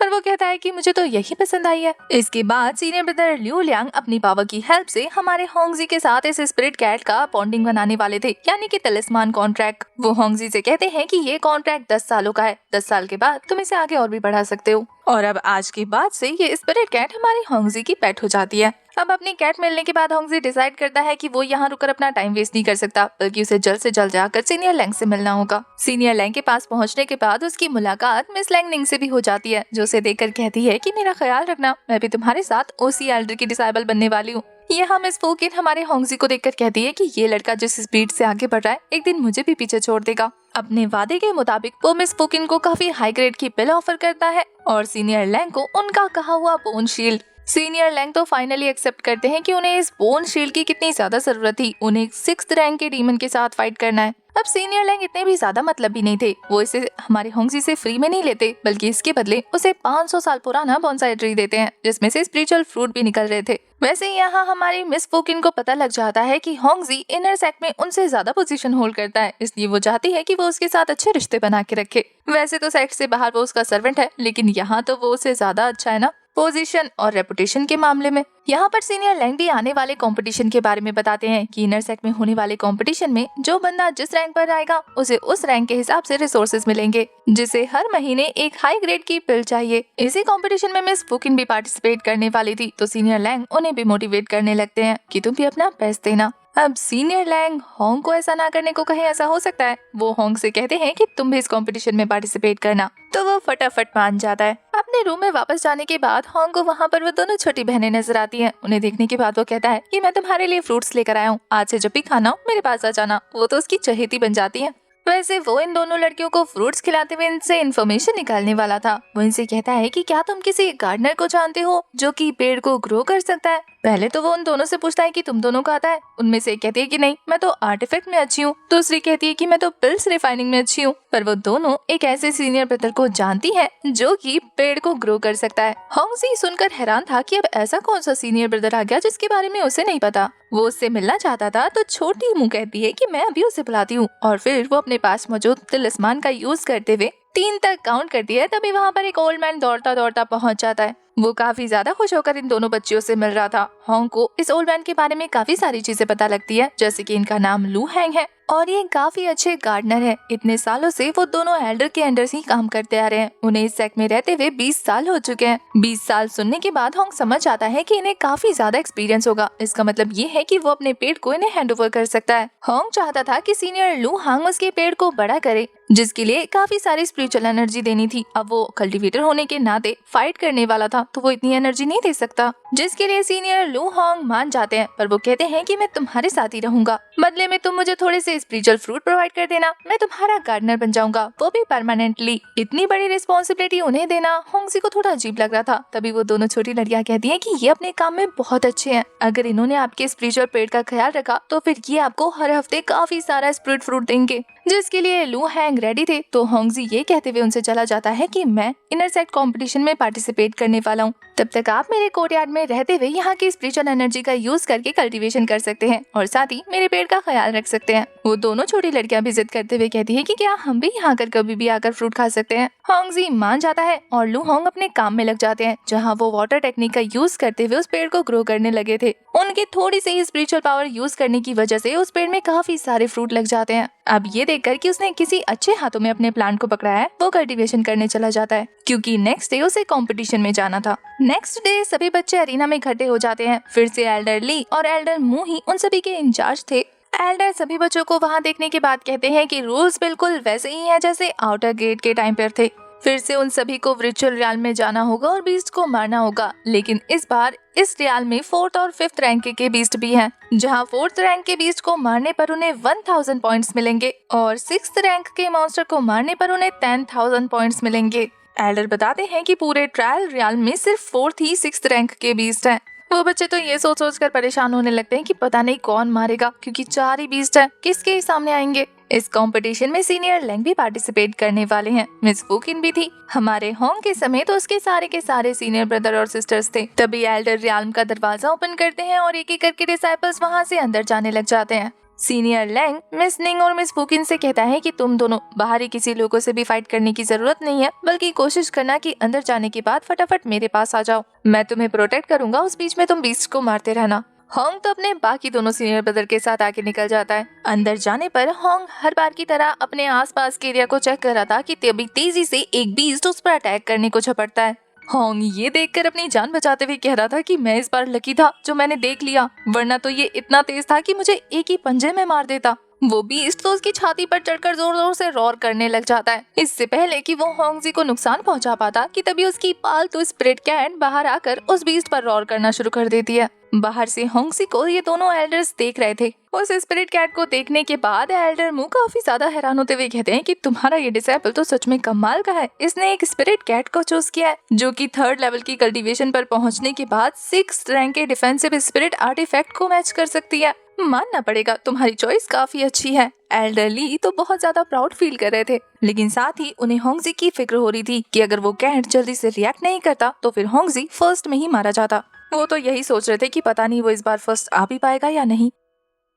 पर वो कहता है कि मुझे तो यही पसंद आई है। इसके बाद सीनियर ब्रदर लियो लियांग अपनी पावर की हेल्प से हमारे होंगजी के साथ इस स्पिरिट कैट का बॉन्डिंग बनाने वाले थे, यानी कि तिलिस्मान कॉन्ट्रैक्ट। वो होंगजी से कहते हैं कि ये कॉन्ट्रैक्ट 10 सालों का है, 10 साल के बाद तुम इसे आगे और भी बढ़ा सकते हो। और अब आज के बाद से ये स्पिरिट कैट हमारी होंगजी की पेट हो जाती है। अब अपनी कैट मिलने के बाद होंगजी डिसाइड करता है कि वो यहाँ रुककर अपना टाइम वेस्ट नहीं कर सकता, बल्कि उसे जल्द से जल्द जाकर सीनियर लैंग से मिलना होगा। सीनियर लैंग के पास पहुँचने के बाद उसकी मुलाकात मिस लैंगनिंग से भी हो जाती है, जो उसे देखकर कहती है कि मेरा ख्याल रखना, मैं भी तुम्हारे साथ ओसी एल्डर की डिसाइबल बनने वाली हूँ। यहाँ मिस फुकिन हमारे होंगजी को देखकर कहती है कि ये लड़का जिस स्पीड से आगे बढ़ रहा है एक दिन मुझे भी पीछे छोड़ देगा। अपने वादे के मुताबिक वो मिस फुकिन को काफी हाई ग्रेड की पिल ऑफर करता है और सीनियर लैंग को उनका कहा हुआ बोन शील्ड। सीनियर लैंग तो फाइनली एक्सेप्ट करते हैं कि उन्हें इस बोन शील्ड की कितनी ज्यादा जरूरत थी। उन्हें 6th रैंक के डीमन के साथ फाइट करना है। अब सीनियर लैंग इतने भी ज्यादा मतलब भी नहीं थे, वो इसे हमारे होंगजी से फ्री में नहीं लेते, बल्कि इसके बदले उसे 500 साल पुराना बोनसाई ट्री देते हैं, जिसमें से स्पिरिचुअल फ्रूट भी निकल रहे थे। वैसे यहाँ हमारी मिस फुकिन को पता लग जाता है कि होंगजी इनर सेक्ट में उनसे ज्यादा पोजीशन होल्ड करता है, इसलिए वो चाहती है कि वो उसके साथ अच्छे रिश्ते बना के रखे। वैसे तो सेक्ट से बाहर वो उसका सर्वेंट है, लेकिन यहाँ तो वो उससे ज्यादा अच्छा है ना, पोजीशन और रेपुटेशन के मामले में। यहाँ पर सीनियर लैंग भी आने वाले कंपटीशन के बारे में बताते हैं कि इनर सेक्ट में होने वाले कंपटीशन में जो बंदा जिस रैंक पर आएगा उसे उस रैंक के हिसाब से रिसोर्सेज मिलेंगे, जिसे हर महीने एक हाई ग्रेड की पिल चाहिए। इसी कंपटीशन में मिस फुकिन भी पार्टिसिपेट करने वाली थी, तो सीनियर लैंग उन्हें भी मोटिवेट करने लगते हैं कि तुम भी अपना बेस्ट देना। अब सीनियर लैंग होंग को ऐसा ना करने को कहे ऐसा हो सकता है। वो होंग से कहते हैं कि तुम भी इस कंपटीशन में पार्टिसिपेट करना, तो वो फटाफट मान जाता है। अपने रूम में वापस जाने के बाद होंग को वहाँ पर वो दोनों छोटी बहनें नजर आती हैं। उन्हें देखने के बाद वो कहता है कि मैं तुम्हारे लिए फ्रूट्स लेकर आया हूँ, आज से जब भी खाना हो मेरे पास आ जाना। वो तो उसकी चहेती बन जाती है। वैसे वो इन दोनों लड़कियों को फ्रूट्स खिलाते हुए इनसे इन्फॉर्मेशन निकालने वाला था। वो इनसे कहता है कि क्या तुम किसी गार्डनर को जानते हो जो कि पेड़ को ग्रो कर सकता है। पहले तो वो उन दोनों से पूछता है कि तुम दोनों को आता है। उनमें से एक कहती है कि नहीं, मैं तो आर्टिफैक्ट में अच्छी हूँ। दूसरी कहती है कि मैं तो पिल्स रिफाइनिंग में अच्छी हूँ। पर वो दोनों एक ऐसे सीनियर ब्रदर को जानती है जो कि पेड़ को ग्रो कर सकता है। होंगजी सुनकर हैरान था कि अब ऐसा कौन सा सीनियर ब्रदर आ गया जिसके बारे में उसे नहीं पता। वो उससे मिलना चाहता था, तो छोटी मुँह कहती है कि मैं अभी उसे बुलाती हूँ, और फिर वो अपने पास मौजूद तिलिस्मान का यूज करते हुए 3 तक काउंट करती है। तभी वहाँ पर एक ओल्ड मैन दौड़ता दौड़ता पहुँच जाता है। वो काफी ज्यादा खुश होकर इन दोनों बच्चियों से मिल रहा था। होंग को इस ओल्ड मैन के बारे में काफी सारी चीजें पता लगती है, जैसे कि इनका नाम लू हैंग है और ये काफी अच्छे गार्डनर है। इतने सालों से वो दोनों एल्डर के अंडर ही काम करते आ रहे हैं। उन्हें इस सेक्ट में रहते हुए 20 साल हो चुके हैं। 20 साल सुनने के बाद होंग समझ आता है कि इन्हें काफी ज्यादा एक्सपीरियंस होगा। इसका मतलब ये है कि वो अपने पेड़ को इन्हें हैंड ओवर कर सकता है। होंग चाहता था कि सीनियर लू हांग उसके पेड़ को बड़ा करे, जिसके लिए काफी सारी स्पिरिचुअल एनर्जी देनी थी। अब वो कल्टीवेटर होने के नाते फाइट करने वाला था, तो वो इतनी एनर्जी नहीं दे सकता, जिसके लिए सीनियर लू हांग मान जाते हैं। पर वो कहते हैं कि मैं तुम्हारे साथ ही रहूंगा, बदले में तुम मुझे थोड़े से स्पिरिचुअल फ्रूट प्रोवाइड कर देना, मैं तुम्हारा गार्डनर बन जाऊंगा, वो भी परमानेंटली। इतनी बड़ी रिस्पॉन्सिबिलिटी उन्हें देना होंगजी को थोड़ा अजीब लग रहा था। तभी वो दोनों छोटी लड़कियां कहती हैं कि ये अपने काम में बहुत अच्छे हैं। अगर इन्होंने आपके स्पिरिचुअल पेड़ का ख्याल रखा तो फिर ये आपको हर हफ्ते काफी सारा स्पिरिट फ्रूट देंगे, जिसके लिए लू हैंग रेडी थे। तो होंगजी ये कहते हुए उनसे चला जाता है कि मैं इनर सेक्ट कंपटीशन में पार्टिसिपेट करने वाला हूँ, तब तक आप मेरे कोर्टयार्ड में रहते हुए यहाँ की स्पिरिचुअल एनर्जी का यूज करके कल्टीवेशन कर सकते हैं और साथ ही मेरे पेड़ का ख्याल रख सकते हैं। वो दोनों छोटी लड़कियां भी जिद करते हुए कहती है कि क्या हम भी यहाँ आकर कभी भी आकर फ्रूट खा सकते हैं। होंगजी मान जाता है और लू होंग अपने काम में लग जाते हैं, जहाँ वो वाटर टेक्निक का यूज करते हुए उस पेड़ को ग्रो करने लगे थे। उनके थोड़ी सी स्पिरिचुअल पावर यूज करने की वजह से उस पेड़ में काफी सारे फ्रूट लग जाते हैं। अब ये देखकर कि उसने किसी अच्छे हाथों में अपने प्लांट को पकड़ा है, वो कल्टीवेशन करने चला जाता है क्योंकि नेक्स्ट डे उसे कंपटीशन में जाना था। नेक्स्ट डे सभी बच्चे अरीना में इकट्ठे हो जाते हैं। फिर से एल्डर ली और एल्डर मू ही उन सभी के इंचार्ज थे। एल्डर सभी बच्चों को वहाँ देखने के बाद कहते हैं कि रूल्स बिल्कुल वैसे ही हैं जैसे आउटर गेट के टाइम पर थे। फिर से उन सभी को विर्चुअल रियल में जाना होगा और बीस्ट को मारना होगा, लेकिन इस बार इस रियल में 4th और 5th रैंक के बीस्ट भी हैं, जहां 4th रैंक के बीस्ट को मारने पर उन्हें 1000 पॉइंट्स मिलेंगे और 6th रैंक के मॉन्स्टर को मारने पर उन्हें 10,000 पॉइंट्स मिलेंगे। एल्डर बताते हैं कि पूरे ट्रायल रियल में सिर्फ 4th ही 6th रैंक के बीस्ट हैं। वो बच्चे तो ये सोच कर परेशान होने लगते हैं कि पता नहीं कौन मारेगा, क्योंकि 4 ही बीस्ट है, किसके ही सामने आएंगे। इस कंपटीशन में सीनियर लैंग भी पार्टिसिपेट करने वाले हैं। मिस फुकिन भी थी। हमारे होंग के समय तो उसके सारे के सारे सीनियर ब्रदर और सिस्टर्स थे। तभी एल्डर रियाल्म का दरवाजा ओपन करते हैं और एक एक करके डिसाइपल्स वहाँ से अंदर जाने लग जाते हैं। सीनियर लैंग मिस निंग और मिस फुकिन से कहता है कि तुम दोनों बाहरी किसी लोगों से भी फाइट करने की जरूरत नहीं है, बल्कि कोशिश करना कि अंदर जाने के बाद फटाफट मेरे पास आ जाओ। मैं तुम्हें प्रोटेक्ट करूंगा, उस बीच में तुम बीस्ट को मारते रहना। होंग तो अपने बाकी दोनों सीनियर ब्रदर के साथ आके निकल जाता है। अंदर जाने पर होंग हर बार की तरह अपने आसपास के एरिया को चेक कर रहा था कि तभी तेजी से एक बीस्ट उस पर अटैक करने को झपटता है। होंग ये देखकर अपनी जान बचाते हुए कह रहा था कि मैं इस बार लकी था जो मैंने देख लिया, वरना तो ये इतना तेज था कि मुझे एक ही पंजे में मार देता। वो बीस्ट तो उसकी छाती पर चढ़कर जोर जोर से रोर करने लग जाता है। इससे पहले कि वो होंगजी को नुकसान पहुंचा पाता कि तभी उसकी पालतू स्पिरिट कैट बाहर आकर उस बीस्ट पर रोर करना शुरू कर देती है। बाहर से होंगजी को ये दोनों एल्डर्स देख रहे थे। उस स्पिरिट कैट को देखने के बाद एल्डर मू काफी ज्यादा हैरान होते हुए कहते हैं कि तुम्हारा ये डिसेबल तो सच में कमाल का है। इसने एक स्पिरिट कैट को चूज किया है जो कि 3rd लेवल की कल्टीवेशन पर पहुंचने के बाद 6th रैंक के डिफेंसिव स्पिरिट आर्टिफैक्ट को मैच कर सकती है। मानना पड़ेगा, तुम्हारी चॉइस काफी अच्छी है। एल्डर ली तो बहुत ज्यादा प्राउड फील कर रहे थे, लेकिन साथ ही उन्हें होंगजी की फिक्र हो रही थी कि अगर वो कैट जल्दी से रिएक्ट नहीं करता तो फिर होंगजी फर्स्ट में ही मारा जाता। वो तो यही सोच रहे थे कि पता नहीं वो इस बार फर्स्ट आ भी पाएगा या नहीं।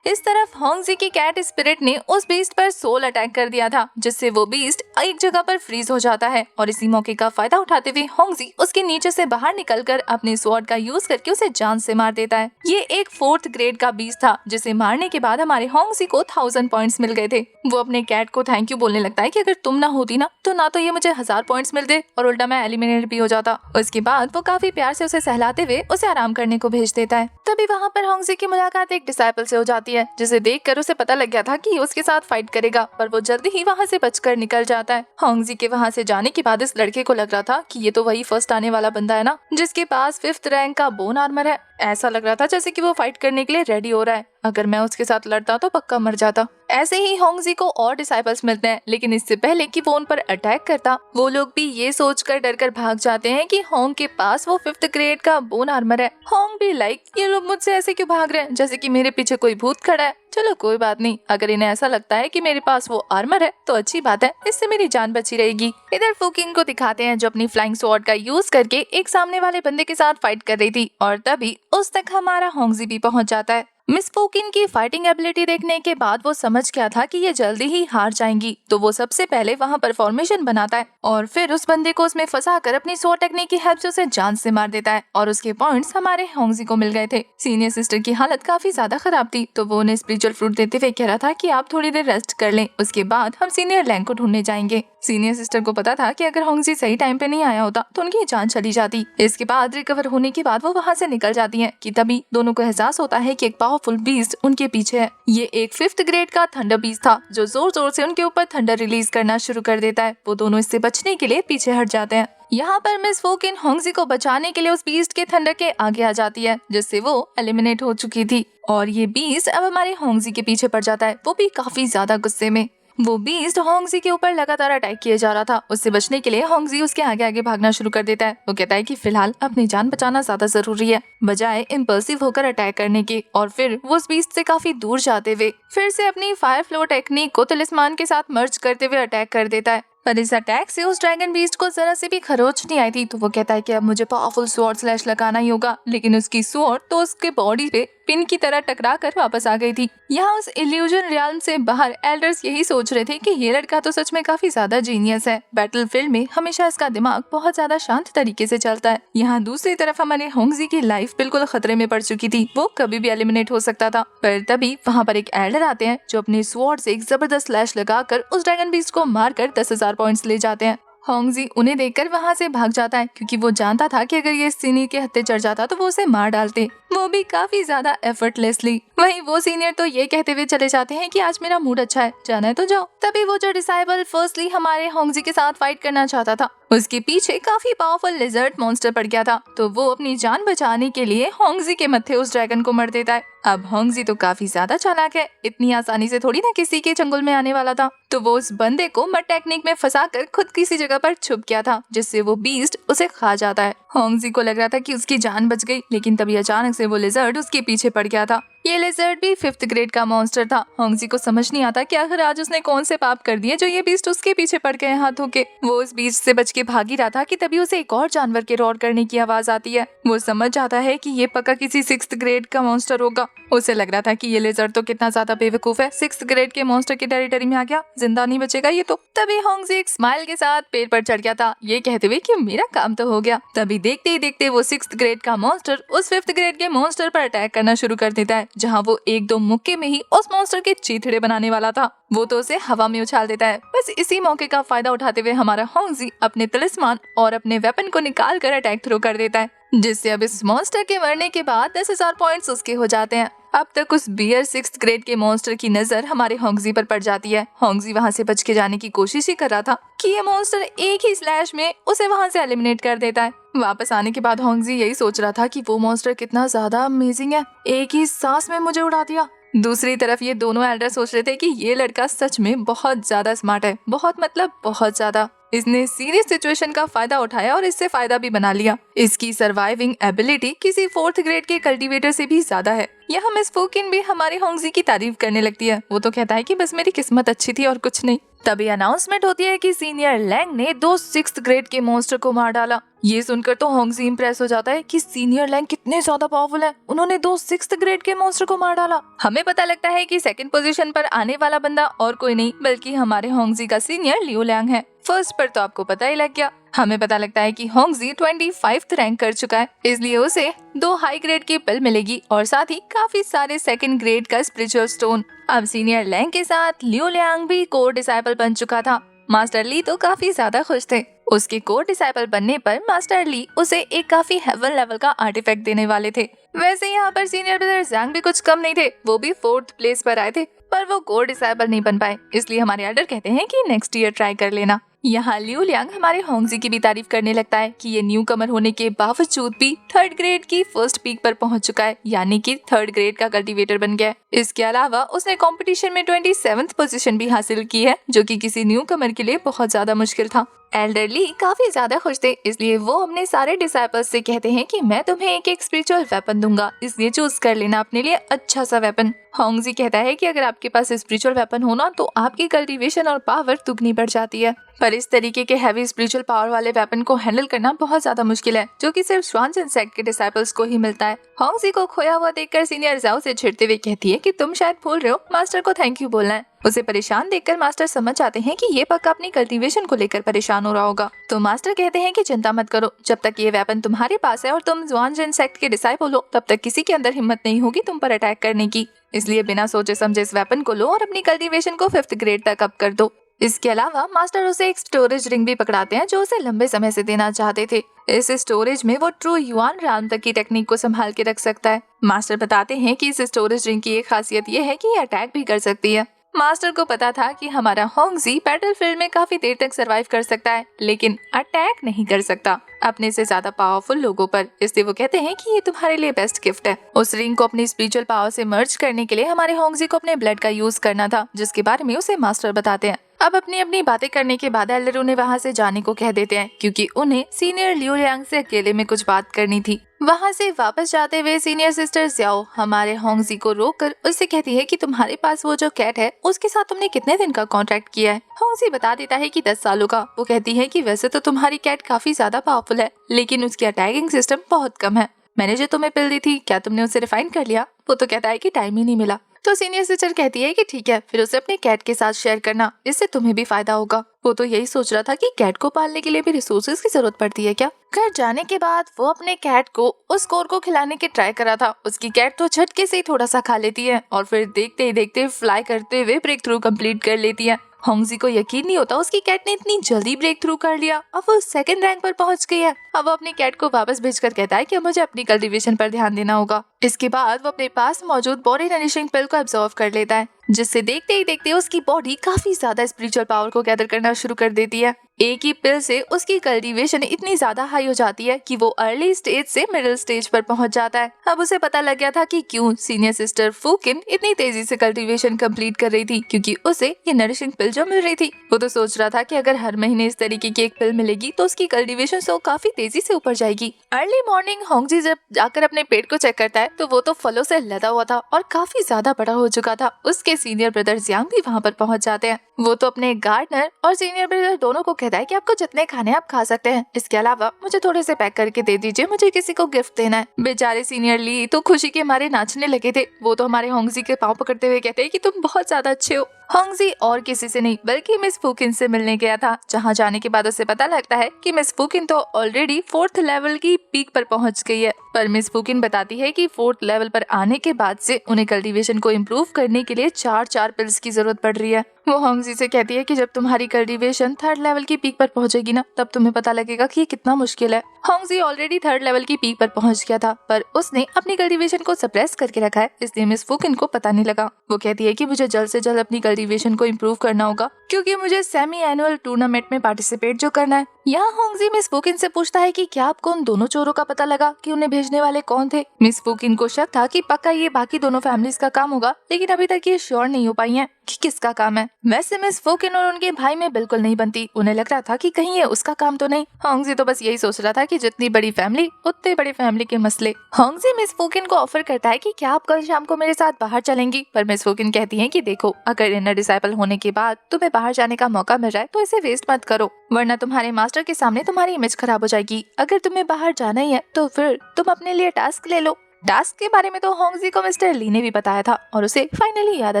इस तरफ होंगजी की कैट स्पिरिट ने उस बीस्ट पर सोल अटैक कर दिया था, जिससे वो बीस्ट एक जगह पर फ्रीज हो जाता है और इसी मौके का फायदा उठाते हुए होंगजी उसके नीचे से बाहर निकलकर अपने स्वॉर्ड का यूज करके उसे जान से मार देता है। ये एक 4th ग्रेड का बीस्ट था, जिसे मारने के बाद हमारे होंगजी को 1000 पॉइंट्स मिल गए थे। वो अपने कैट को थैंक यू बोलने लगता है कि अगर तुम ना होती ना तो ये मुझे 1000 पॉइंट्स मिलते और उल्टा मैं एलिमिनेट भी हो जाता। उसके बाद वो काफी प्यार से उसे सहलाते हुए उसे आराम करने को भेज देता है। तभी वहाँ पर होंगजी की मुलाकात एक डिसाइपल से हो जाती है, जिसे देखकर उसे पता लग गया था कि उसके साथ फाइट करेगा, पर वो जल्दी ही वहाँ से बचकर निकल जाता है। होंगजी के वहाँ से जाने के बाद इस लड़के को लग रहा था कि ये तो वही फर्स्ट आने वाला बंदा है ना, जिसके पास 5th रैंक का बोन आर्मर है। ऐसा लग रहा था जैसे कि वो फाइट करने के लिए रेडी हो रहा है। अगर मैं उसके साथ लड़ता तो पक्का मर जाता। ऐसे ही होंगजी को और डिसाइपल्स मिलते हैं, लेकिन इससे पहले कि वो उन पर अटैक करता, वो लोग भी ये सोचकर डरकर भाग जाते हैं कि होंग के पास वो 5th ग्रेड का बोन आर्मर है। होंग भी लाइक ये लोग मुझसे ऐसे क्यों भाग रहे हैं, जैसे कि मेरे पीछे कोई भूत खड़ा है। चलो कोई बात नहीं, अगर इन्हें ऐसा लगता है कि मेरे पास वो आर्मर है तो अच्छी बात है, इससे मेरी जान बची रहेगी। इधर फुकिन को दिखाते हैं जो अपनी फ्लाइंग स्वॉर्ड का यूज करके एक सामने वाले बंदे के साथ फाइट कर रही थी, और तभी उस तक हमारा होंगजी भी पहुंच जाता है। मिस फुकिन की फाइटिंग एबिलिटी देखने के बाद वो समझ गया था कि ये जल्दी ही हार जाएंगी, तो वो सबसे पहले वहाँ पर फॉर्मेशन बनाता है और फिर उस बंदे को उसमें फंसाकर अपनी स्वॉर्ड टेक्निक की हेल्प से उसे जान से मार देता है और उसके पॉइंट्स हमारे होंगजी को मिल गए थे। सीनियर सिस्टर की हालत काफी ज्यादा खराब थी, तो वो उन्हें स्पिरिचुअल फ्रूट देते हुए कह रहा था कि आप थोड़ी देर रेस्ट कर लें, उसके बाद हम सीनियर लैंग को ढूंढने जाएंगे। सीनियर सिस्टर को पता था कि अगर होंगजी सही टाइम पे नहीं आया होता तो उनकी जान चली जाती। इसके बाद रिकवर होने के बाद वो वहाँ से निकल जाती हैं कि तभी दोनों को एहसास होता है कि एक पावरफुल बीस्ट उनके पीछे है। ये एक 5th ग्रेड का थंडर बीस्ट था जो जोर जोर से उनके ऊपर थंडर रिलीज करना शुरू कर देता है। वो दोनों इससे बचने के लिए पीछे हट जाते हैं। यहाँ पर मिस फुकिन होंगजी को बचाने के लिए उस बीस्ट के थंडर के आगे आ जाती है, जिससे वो एलिमिनेट हो चुकी थी और ये बीस्ट अब हमारे होंगजी के पीछे पड़ जाता है, वो भी काफी ज्यादा गुस्से में। वो बीस्ट होंगजी के ऊपर लगातार अटैक किए जा रहा था। उससे बचने के लिए होंगजी उसके आगे आगे भागना शुरू कर देता है। वो कहता है कि फिलहाल अपनी जान बचाना ज्यादा जरूरी है, बजाय इम्पल्सिव होकर अटैक करने के। और फिर वो उस बीस्ट से काफी दूर जाते हुए फिर से अपनी फायर फ्लो टेक्निक को तिलिस्मान के साथ मर्ज करते हुए अटैक कर देता है। पर इस अटैक से उस ड्रैगन बीस्ट को जरा से भी खरोच नहीं आई थी, तो वो कहता है कि अब मुझे पावरफुल स्वॉर्ड स्लैश लगाना ही होगा, लेकिन उसकी स्वॉर्ड तो उसके बॉडी पे पिन की तरह टकरा कर वापस आ गई थी। यहाँ उस इल्यूजन रियल्म से बाहर एल्डर्स यही सोच रहे थे कि ये लड़का तो सच में काफी ज्यादा जीनियस है। बैटलफील्ड में हमेशा इसका दिमाग बहुत ज्यादा शांत तरीके से चलता है। यहाँ दूसरी तरफ हमारे होंगजी की लाइफ बिल्कुल खतरे में पड़ चुकी थी। वो कभी भी एलिमिनेट हो सकता था। पर तभी वहाँ पर एक एल्डर आते हैं जो अपने स्वॉर्ड से एक जबरदस्त स्लैश लगाकर उस ड्रैगन बीस्ट को मारकर 10,000 पॉइंट्स ले जाते हैं। होंगजी उन्हें देखकर वहाँ से भाग जाता है क्योंकि वो जानता था कि अगर ये सीनियर के हत्थे चढ़ जाता तो वो उसे मार डालते, वो भी काफी ज्यादा एफर्टलेसली। वहीं वो सीनियर तो ये कहते हुए चले जाते हैं कि आज मेरा मूड अच्छा है, जाना है तो जाओ। तभी वो जो डिसाइबल फर्स्टली हमारे होंगजी के साथ फाइट करना चाहता था, उसके पीछे काफी पावरफुल लिजर्ड मॉन्स्टर पड़ गया था, तो वो अपनी जान बचाने के लिए होंगजी के मत्थे उस ड्रैगन को मार देता है। अब होंगजी तो काफी ज्यादा चालाक है, इतनी आसानी से थोड़ी ना किसी के चंगुल में आने वाला था, तो वो उस बंदे को मड टेक्निक में फंसाकर खुद किसी जगह पर छुप गया था, जिससे वो बीस्ट उसे खा जाता है। होंगजी को लग रहा था कि उसकी जान बच गई, लेकिन तभी अचानक से वो लिजर्ड उसके पीछे पड़ गया था। ये लिजर्ड भी 5th ग्रेड का मॉन्स्टर था। होंगजी को समझ नहीं आता कि आखिर आज उसने कौन से पाप कर दिए जो ये बीस्ट उसके पीछे पड़ गए हाथों के। वो उस बीस्ट से बच के भाग ही रहा था कि तभी उसे एक और जानवर के रोर करने की आवाज आती है। वो समझ जाता है कि ये पक्का किसी 6th ग्रेड का मॉन्स्टर होगा। उसे लग रहा था कि ये लिजर्ड तो कितना ज्यादा बेवकूफ है, 6th ग्रेड के मॉन्स्टर की टेरिटरी में आ गया, जिंदा नहीं बचेगा ये तो। तभी होंगजी एक स्माइल के साथ पेड़ पर चढ़ गया था, ये कहते हुए कि मेरा काम तो हो गया। तभी देखते ही देखते वो 6th ग्रेड का मॉन्स्टर उस 5th ग्रेड के मॉन्स्टर पर अटैक करना शुरू कर देता है, जहाँ वो एक दो मुक्के में ही उस मॉन्स्टर के चीथड़े बनाने वाला था। वो तो उसे हवा में उछाल देता है। बस इसी मौके का फायदा उठाते हुए हमारा होंगजी अपने तलिस्मान और अपने वेपन को निकाल कर अटैक थ्रो कर देता है, जिससे अब इस मॉन्स्टर के मरने के बाद 10,000 पॉइंट्स उसके हो जाते हैं। अब तक उस बियर 6th ग्रेड के मॉन्स्टर की नजर हमारे होंगजी पर पड़ जाती है। होंगजी वहाँ से बच के जाने की कोशिश ही कर रहा था कि ये मॉन्स्टर एक ही स्लैश में उसे वहाँ से एलिमिनेट कर देता है। वापस आने के बाद होंगजी यही सोच रहा था कि वो मॉन्स्टर कितना ज्यादा अमेजिंग है, एक ही सांस में मुझे उड़ा दिया। दूसरी तरफ ये दोनों एल्डर सोच रहे थे कि ये लड़का सच में बहुत ज्यादा स्मार्ट है, बहुत मतलब बहुत ज्यादा। इसने सीरियस सिचुएशन का फायदा उठाया और इससे फायदा भी बना लिया। इसकी सर्वाइविंग एबिलिटी किसी 4th ग्रेड के कल्टीवेटर से भी ज्यादा है। यहाँ मिस फुकिन भी हमारे होंगजी की तारीफ करने लगती है। वो तो कहता है कि बस मेरी किस्मत अच्छी थी और कुछ नहीं। तभी अनाउंसमेंट होती है कि सीनियर लैंग ने 2 6th ग्रेड के मॉन्स्टर को मार डाला। ये सुनकर तो होंगजी इम्प्रेस हो जाता है कि सीनियर लैंग कितने ज्यादा पावरफुल है, उन्होंने 2 6th ग्रेड के मॉन्स्टर को मार डाला। हमें पता लगता है कि 2nd पोजीशन पर आने वाला बंदा और कोई नहीं बल्कि हमारे होंगजी का सीनियर लियो लैंग है। फर्स्ट पर तो आपको पता ही लग गया। हमें पता लगता है कि होंगजी 25th रैंक कर चुका है, इसलिए उसे 2 हाई ग्रेड की पिल मिलेगी और साथ ही काफी सारे 2nd ग्रेड का स्पिरिचुअल स्टोन। अब सीनियर लैंग के साथ लियो लैंग भी कोर डिसाइपल बन चुका था। मास्टर ली तो काफी ज्यादा खुश थे। उसके कोर डिसाइपल बनने पर मास्टर ली उसे एक काफी हेवन लेवल का आर्टिफैक्ट देने वाले थे। वैसे यहाँ पर सीनियर ब्रदर जैंग भी कुछ कम नहीं थे, वो भी 4th प्लेस पर आए थे, पर वो कोर डिसाइपल नहीं बन पाए, इसलिए हमारे एल्डर कहते हैं कि नेक्स्ट ईयर ट्राई कर लेना। यहाँ लियो लियांग हमारे होंगजी की भी तारीफ करने लगता है कि ये न्यू कमर होने के बावजूद भी 3rd ग्रेड की फर्स्ट पीक पर पहुंच चुका है, यानी कि 3rd ग्रेड का कल्टीवेटर बन गया है। इसके अलावा उसने कंपटीशन में 27th पोजीशन भी हासिल की है, जो कि किसी न्यू कमर के लिए बहुत ज्यादा मुश्किल था। एल्डर ली काफी ज्यादा खुश थे, इसलिए वो अपने सारे डिसाइपल्स से कहते हैं कि मैं तुम्हें एक स्पिरिचुअल वेपन दूंगा, इसलिए चूज कर लेना अपने लिए अच्छा सा वेपन। होंगजी कहता है कि अगर आपके पास स्पिरिचुअल वेपन हो ना तो आपकी कल्टीवेशन और पावर दुगनी बढ़ जाती है, पर इस तरीके के हैवी स्पिरिचुअल पावर वाले वेपन को हैंडल करना बहुत ज्यादा मुश्किल है, जो कि सिर्फ स्वांजन सेक्ट के डिसाइपल्स को ही मिलता है। होंगजी को खोया हुआ देखकर सीनियर जाओ से छिड़ते हुए कहती है कि तुम शायद भूल रहे हो, मास्टर को थैंक यू बोलना है। उसे परेशान देखकर मास्टर समझ जाते हैं कि ये पक्का अपनी कल्टीवेशन को लेकर परेशान हो रहा होगा, तो मास्टर कहते हैं कि चिंता मत करो, जब तक ये वेपन तुम्हारे पास है और तुम स्वांजन सेक्ट के डिसाइपल हो तब तक किसी के अंदर हिम्मत नहीं होगी तुम पर अटैक करने की, इसलिए बिना सोचे समझे इस वेपन को लो और अपनी कल्टीवेशन को 5th ग्रेड तक अप कर दो। इसके अलावा मास्टर उसे एक स्टोरेज रिंग भी पकड़ाते हैं जो उसे लंबे समय से देना चाहते थे। इस स्टोरेज में वो ट्रू युआन राम तक की टेक्निक को संभाल के रख सकता है। मास्टर बताते हैं कि इस स्टोरेज रिंग की एक खासियत ये है कि ये अटैक भी कर सकती है। मास्टर को पता था कि हमारा होंगजी बैटलफील्ड में काफी देर तक सरवाइव कर सकता है, लेकिन अटैक नहीं कर सकता अपने से ज्यादा पावरफुल लोगों पर, इसलिए वो कहते हैं कि ये तुम्हारे लिए बेस्ट गिफ्ट है। उस रिंग को अपनी स्पिरिचुअल पावर से मर्ज करने के लिए हमारे होंगजी को अपने ब्लड का यूज करना था, जिसके बारे में उसे मास्टर बताते हैं। अब अपनी अपनी बातें करने के बाद एल्डर उन्हें वहाँ से जाने को कह देते हैं, क्योंकि उन्हें सीनियर लियो लियांग से अकेले में कुछ बात करनी थी। वहाँ से वापस जाते हुए सीनियर सिस्टर ज्याओ हमारे होंगजी को रोककर उससे कहती है कि तुम्हारे पास वो जो कैट है उसके साथ तुमने कितने दिन का कॉन्ट्रैक्ट किया है। होंगजी बता देता है कि 10 सालों का। वो कहती है कि वैसे तो तुम्हारी कैट काफी ज्यादा पावरफुल है, लेकिन उसकी अटैकिंग सिस्टम बहुत कम है। मैंने जो तुम्हें पिल दी थी, क्या तुमने उसे रिफाइन कर लिया? वो तो कहता है कि टाइम ही नहीं मिला। तो सीनियर सिस्टर कहती है कि ठीक है, फिर उसे अपने कैट के साथ शेयर करना, इससे तुम्हें भी फायदा होगा। वो तो यही सोच रहा था कि कैट को पालने के लिए भी रिसोर्सेज की जरूरत पड़ती है क्या। घर जाने के बाद वो अपने कैट को उस कोर को खिलाने के ट्राई करा था। उसकी कैट तो झटके से ही थोड़ा सा खा लेती है और फिर देखते ही देखते फ्लाई करते हुए ब्रेक थ्रू कंप्लीट कर लेती है। होंगजी को यकीन नहीं होता उसकी कैट ने इतनी जल्दी ब्रेक थ्रू कर लिया। अब वो सेकंड रैंक पर पहुंच गई है। अब वो अपनी कैट को वापस भेजकर कहता है कि मुझे अपनी कल्टीवेशन पर ध्यान देना होगा। इसके बाद वो अपने पास मौजूद बॉडी नरिशिंग पिल को एब्जॉर्ब कर लेता है, जिससे देखते ही देखते उसकी बॉडी काफी ज्यादा स्पिरिचुअल पावर को गैदर करना शुरू कर देती है। एक ही पिल से उसकी कल्टीवेशन इतनी ज्यादा हाई हो जाती है कि वो अर्ली स्टेज से मिडिल स्टेज पर पहुंच जाता है। अब उसे पता लग गया था कि क्यों सीनियर सिस्टर फूकिन इतनी तेजी से कल्टीवेशन कंप्लीट कर रही थी, क्योंकि उसे ये नरिशिंग पिल जो मिल रही थी। वो तो सोच रहा था कि अगर हर महीने इस तरीके की एक पिल मिलेगी तो उसकी कल्टीवेशन तो काफी तेजी से ऊपर जाएगी। अर्ली मॉर्निंग होंगजी जब जाकर अपने पेट को चेक करता है तो वो तो फलों से लदा हुआ था और काफी ज्यादा बड़ा हो चुका था। उसके सीनियर ब्रदर जियांग भी वहाँ पर पहुँच जाते हैं। वो तो अपने गार्डनर और सीनियर ब्रदर दोनों को कहता है कि आपको जितने खाने आप खा सकते हैं, इसके अलावा मुझे थोड़े से पैक करके दे दीजिए, मुझे किसी को गिफ्ट देना है। बेचारे सीनियर ली तो खुशी के मारे नाचने लगे थे। वो तो हमारे होंगजी के पाँव पकड़ते हुए कहते हैं कि तुम बहुत ज्यादा अच्छे हो। होंगजी और किसी से नहीं बल्कि मिस फूकिन से मिलने गया था, जहाँ जाने के बाद उसे पता लगता है कि मिस फूकिन तो ऑलरेडी 4th लेवल की पीक पर पहुँच गई है। पर मिस फूकिन बताती है कि 4th लेवल पर आने के बाद से उन्हें कल्टीवेशन को इम्प्रूव करने के लिए 4 पिल्स की जरूरत पड़ रही है। वो होंगजी से कहती है कि जब तुम्हारी कल्टीवेशन 3rd लेवल की पीक पर पहुंचेगी ना, तब तुम्हें पता लगेगा कि ये कितना मुश्किल है। होंगजी ऑलरेडी 3rd लेवल की पीक पर पहुंच गया था, पर उसने अपनी कल्टीवेशन को सप्रेस करके रखा है, इसलिए मिस फूकिन को पता नहीं लगा। वो कहती है कि मुझे जल्द से जल्द अपनी कल्टीवेशन को इम्प्रूव करना होगा, क्योंकि मुझे सेमी एनुअल टूर्नामेंट में पार्टिसिपेट जो करना है। यहाँ होंगजी मिस फूकिन से पूछता है कि क्या आपको उन दोनों चोरों का पता लगा कि उन्हें भेजने वाले कौन थे। मिस फूकिन को शक था कि पक्का ये बाकी दोनों फैमिलीज का काम होगा, लेकिन अभी तक ये श्योर नहीं हो पाई हैं कि किसका काम है। वैसे मिस फूकिन और उनके भाई में बिल्कुल नहीं बनती। उन्हें लग रहा था कि कहीं ये उसका काम तो नहीं। होंगजी तो बस यही सोच रहा था कि जितनी बड़ी फैमिली उतने बड़े फैमिली के मसले। होंगजी मिस फूकिन को ऑफर करता है कि क्या आप कल शाम को मेरे साथ बाहर चलेंगी, पर मिस फूकिन कहती है कि देखो, अगर इनर डिसाइपल होने के बाद तुम्हें बाहर जाने का मौका मिल जाए तो इसे वेस्ट मत करो, वरना तुम्हारे मास्टर के सामने तुम्हारी इमेज खराब हो जाएगी। अगर तुम्हें बाहर जाना ही है तो फिर तुम अपने लिए टास्क ले लो। टास्क के बारे में तो होंगजी को मिस्टर ली ने भी बताया था और उसे फाइनली याद आ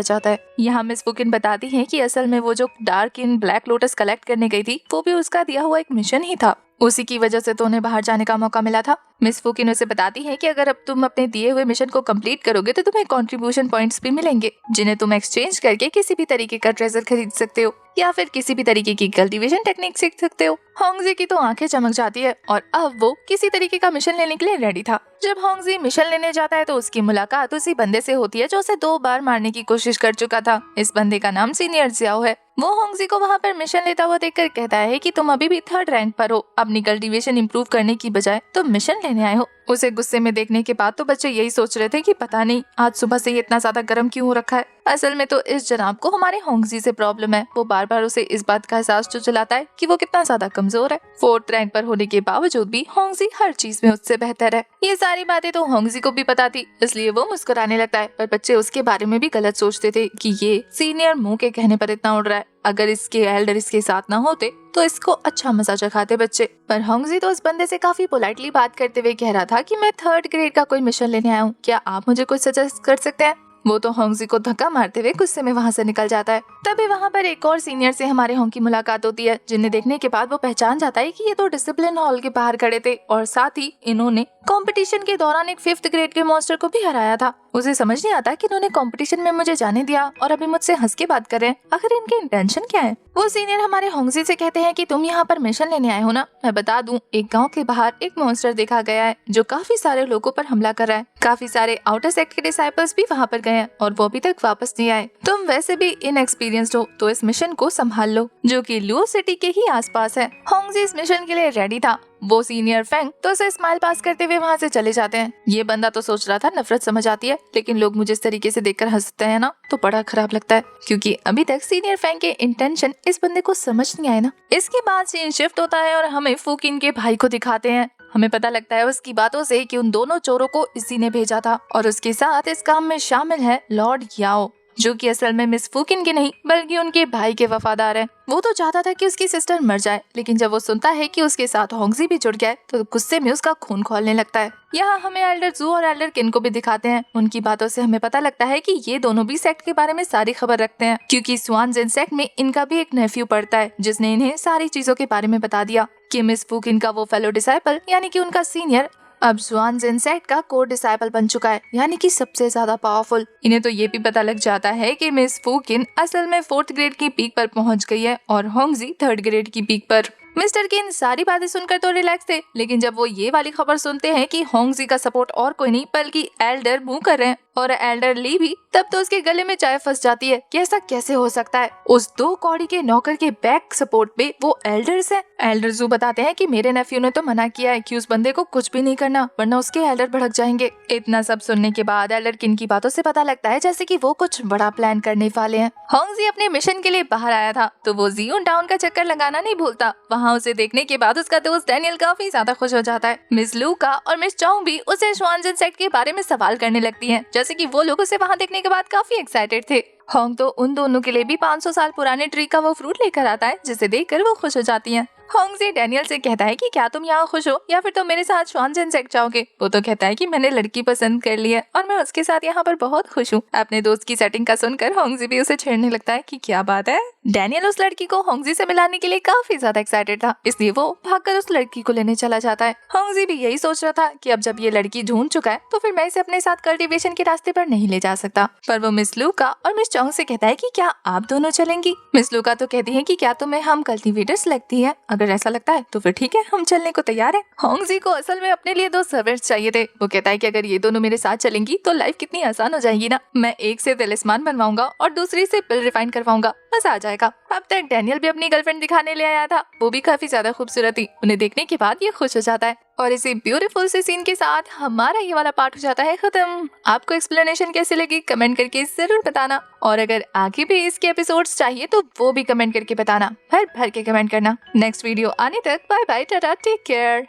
जाता है। यहाँ मिस फूकिन बताती है कि असल में वो जो dark in black lotus collect करने गई थी, वो भी उसका दिया हुआ एक मिशन ही था। उसी की वजह से तो उन्हें बाहर जाने का मौका मिला था। मिस फूकिन उसे बताती है कि अगर अब तुम अपने दिए हुए मिशन को कंप्लीट करोगे तो तुम्हें कंट्रीब्यूशन पॉइंट्स भी मिलेंगे, जिन्हें तुम एक्सचेंज करके किसी भी तरीके का ट्रेजर खरीद सकते हो या फिर किसी भी तरीके की कल्टीवेशन टेक्निक सीख सकते हो। होंगजी की तो आंखें चमक जाती है और अब वो किसी तरीके का मिशन लेने के लिए रेडी था। जब होंगजी मिशन लेने जाता है तो उसकी मुलाकात उसी बंदे से होती है जो उसे 2 बार मारने की कोशिश कर चुका था। इस बंदे का नाम सीनियर जियाओ है। वो होंगजी को वहाँ पर मिशन लेता हुआ देखकर कहता है कि तुम अभी भी 3rd रैंक पर हो, अपनी कल्टीवेशन इंप्रूव करने की बजाय तुम मिशन लेने आए हो। उसे गुस्से में देखने के बाद तो बच्चे यही सोच रहे थे कि पता नहीं आज सुबह से ये इतना ज्यादा गर्म क्यों हो रखा है। असल में तो इस जनाब को हमारे होंगजी से प्रॉब्लम है। वो बार बार उसे इस बात का एहसास जो चलाता है कि वो कितना ज्यादा कमजोर है। 4th रैंक पर होने के बावजूद भी होंगजी हर चीज में उससे बेहतर है। ये सारी बातें तो होंगजी को भी पता थी, इसलिए वो मुस्कुराने लगता है। पर बच्चे उसके बारे में भी गलत सोचते थे कि ये सीनियर मुंह के कहने पर इतना उड़ रहा है, अगर इसके एल्डर इसके साथ ना होते तो इसको अच्छा मजा चखाते बच्चे। पर होंगजी तो उस बंदे से काफी पोलाइटली बात करते हुए कह रहा था कि मैं 3rd ग्रेड का कोई मिशन लेने आया हूँ, क्या आप मुझे कुछ सजेस्ट कर सकते हैं। वो तो होंगजी को धक्का मारते हुए गुस्से में वहाँ से निकल जाता है। तभी वहाँ पर एक और सीनियर से हमारे होंग की मुलाकात होती है, जिन्हें देखने के बाद वो पहचान जाता है कि ये तो डिसिप्लिन हॉल के बाहर खड़े थे और साथ ही इन्होंने कंपटीशन के दौरान एक 5th ग्रेड के मॉन्स्टर को भी हराया था। उसे समझ नहीं आता कि इन्होंने कंपटीशन में मुझे जाने दिया और अभी मुझसे हंस के बात कर रहे हैं, आखिर इनके इंटेंशन क्या है। वो सीनियर हमारे होंगजी से कहते हैं कि तुम यहाँ पर मिशन लेने आए हो ना। मैं बता दूं, एक गांव के बाहर एक मॉन्स्टर देखा गया है जो काफी सारे लोगों पर हमला कर रहा है। काफी सारे आउटर सेक्ट के डिसाइपल्स भी वहाँ पर गए हैं और वो अभी तक वापस नहीं आए। तुम वैसे भी इनएक्सपीरियंस्ड हो तो इस मिशन को संभाल लो, जो कि लुओ सिटी के ही आसपास है। होंगजी इस मिशन के लिए रेडी था। वो सीनियर फेंग तो उसे स्माइल पास करते हुए वहाँ से चले जाते हैं। ये बंदा तो सोच रहा था नफरत समझ आती है, लेकिन लोग मुझे इस तरीके से देखकर हंसते हैं ना तो बड़ा खराब लगता है, क्योंकि अभी तक सीनियर फेंग के इंटेंशन इस बंदे को समझ नहीं आए ना। इसके बाद सीन शिफ्ट होता है और हमें फूकिन के भाई को दिखाते हैं। हमें पता लगता है उसकी बातों से कि उन दोनों चोरों को इसी ने भेजा था और उसके साथ इस काम में शामिल है लॉर्ड याओ। जो कि असल में मिस फूकिन के नहीं बल्कि उनके भाई के वफादार है। वो तो चाहता था कि उसकी सिस्टर मर जाए, लेकिन जब वो सुनता है कि उसके साथ होंगजी भी जुड़ गया है तो गुस्से में उसका खून खौलने लगता है। यहाँ हमें एल्डर जू और एल्डर किन को भी दिखाते हैं। उनकी बातों से हमें पता लगता है कि ये दोनों भी सेक्ट के बारे में सारी खबर रखते हैं, क्योंकि स्वानजेन सेक्ट में इनका भी एक नेफ्यू पढ़ता है जिसने इन्हें सारी चीजों के बारे में बता दिया कि मिस फूकिन का वो फेलो डिसाइपल यानी कि उनका सीनियर अब स्वानजेन सेक्ट का कोर डिसाइपल बन चुका है, यानी कि सबसे ज्यादा पावरफुल। इन्हें तो ये भी पता लग जाता है कि मिस फूकिन असल में 4th ग्रेड की पीक पर पहुंच गई है और होंगजी 3rd ग्रेड की पीक पर। मिस्टर किन सारी बातें सुनकर तो रिलैक्स थे, लेकिन जब वो ये वाली खबर सुनते हैं कि होंगजी का सपोर्ट और कोई नहीं बल्कि एल्डर मू कर रहे हैं और एल्डर ली भी, तब तो उसके गले में चाय फंस जाती है कि ऐसा कैसे हो सकता है। उस 2 कौड़ी के नौकर के बैक सपोर्ट पे वो एल्डर्स हैं। एल्डर जू बताते हैं कि मेरे नेफ्यू ने तो मना किया है कि उस बंदे को कुछ भी नहीं करना वरना उसके एल्डर भड़क जाएंगे। इतना सब सुनने के बाद एल्डर किन की बातों से पता लगता है जैसे कि वो कुछ बड़ा प्लान करने वाले हैं। होंगजी अपने मिशन के लिए बाहर आया था तो वो जियोन टाउन का चक्कर लगाना नहीं भूलता। वहाँ उसे देखने के बाद उसका दोस्त डैनियल काफी ज्यादा खुश हो जाता है। मिस लूका और मिस चोंग भी उसे स्वानजेन सेक्ट के बारे में सवाल करने लगती हैं, जैसे कि वो लोग उसे वहाँ देखने के बाद काफी एक्साइटेड थे। होंग तो उन दोनों के लिए भी 500 साल पुराने ट्री का वो फ्रूट लेकर आता है जिसे देखकर वो खुश हो जाती हैं। होंगजी डैनियल से कहता है कि क्या तुम यहाँ खुश हो या फिर तुम मेरे साथ स्वानजेन सेक्ट जाओगे। वो तो कहता है कि मैंने लड़की पसंद कर ली है और मैं उसके साथ यहाँ पर बहुत खुश हूँ। अपने दोस्त की सेटिंग का सुनकर होंगजी भी उसे छेड़ने लगता है कि क्या बात है। डैनियल उस लड़की को होंगजी से मिलाने के लिए काफी ज्यादा एक्साइटेड था, इसलिए वो भागकर उस लड़की को लेने चला जाता है। होंगजी भी यही सोच रहा था कि अब जब ये लड़की ढूंढ चुका है तो फिर मैं इसे अपने साथ कल्टीवेशन के रास्ते पर नहीं ले जा सकता। पर वो मिस लूका और मिस चोंग से कहता है कि क्या आप दोनों चलेंगी। मिस लूका तो कहती है कि क्या तुम्हें हम कल्टीवेटर्स लगती है, अगर ऐसा लगता है तो फिर ठीक है, हम चलने को तैयार है। होंगजी को असल में अपने लिए 2 सर्वेंट्स चाहिए थे। वो कहता है कि अगर ये दोनों मेरे साथ चलेंगी तो लाइफ कितनी आसान हो जाएगी ना। मैं एक से तिलिस्मान बनवाऊंगा और दूसरी से पिल रिफाइन करवाऊंगा, मजा आ जाएगा। अब तक डैनियल भी अपनी गर्लफ्रेंड दिखाने ले आया था, वो भी काफी ज्यादा खूबसूरत थी। उन्हें देखने के बाद ये खुश हो जाता है और इसी ब्यूटीफुल से सीन के साथ हमारा ये वाला पार्ट हो जाता है खत्म। आपको एक्सप्लेनेशन कैसे लगी कमेंट करके जरूर बताना, और अगर आगे भी इसके एपिसोड्स चाहिए तो वो भी कमेंट करके बताना। भर भर के कमेंट करना। नेक्स्ट वीडियो आने तक bye bye, tata, take care.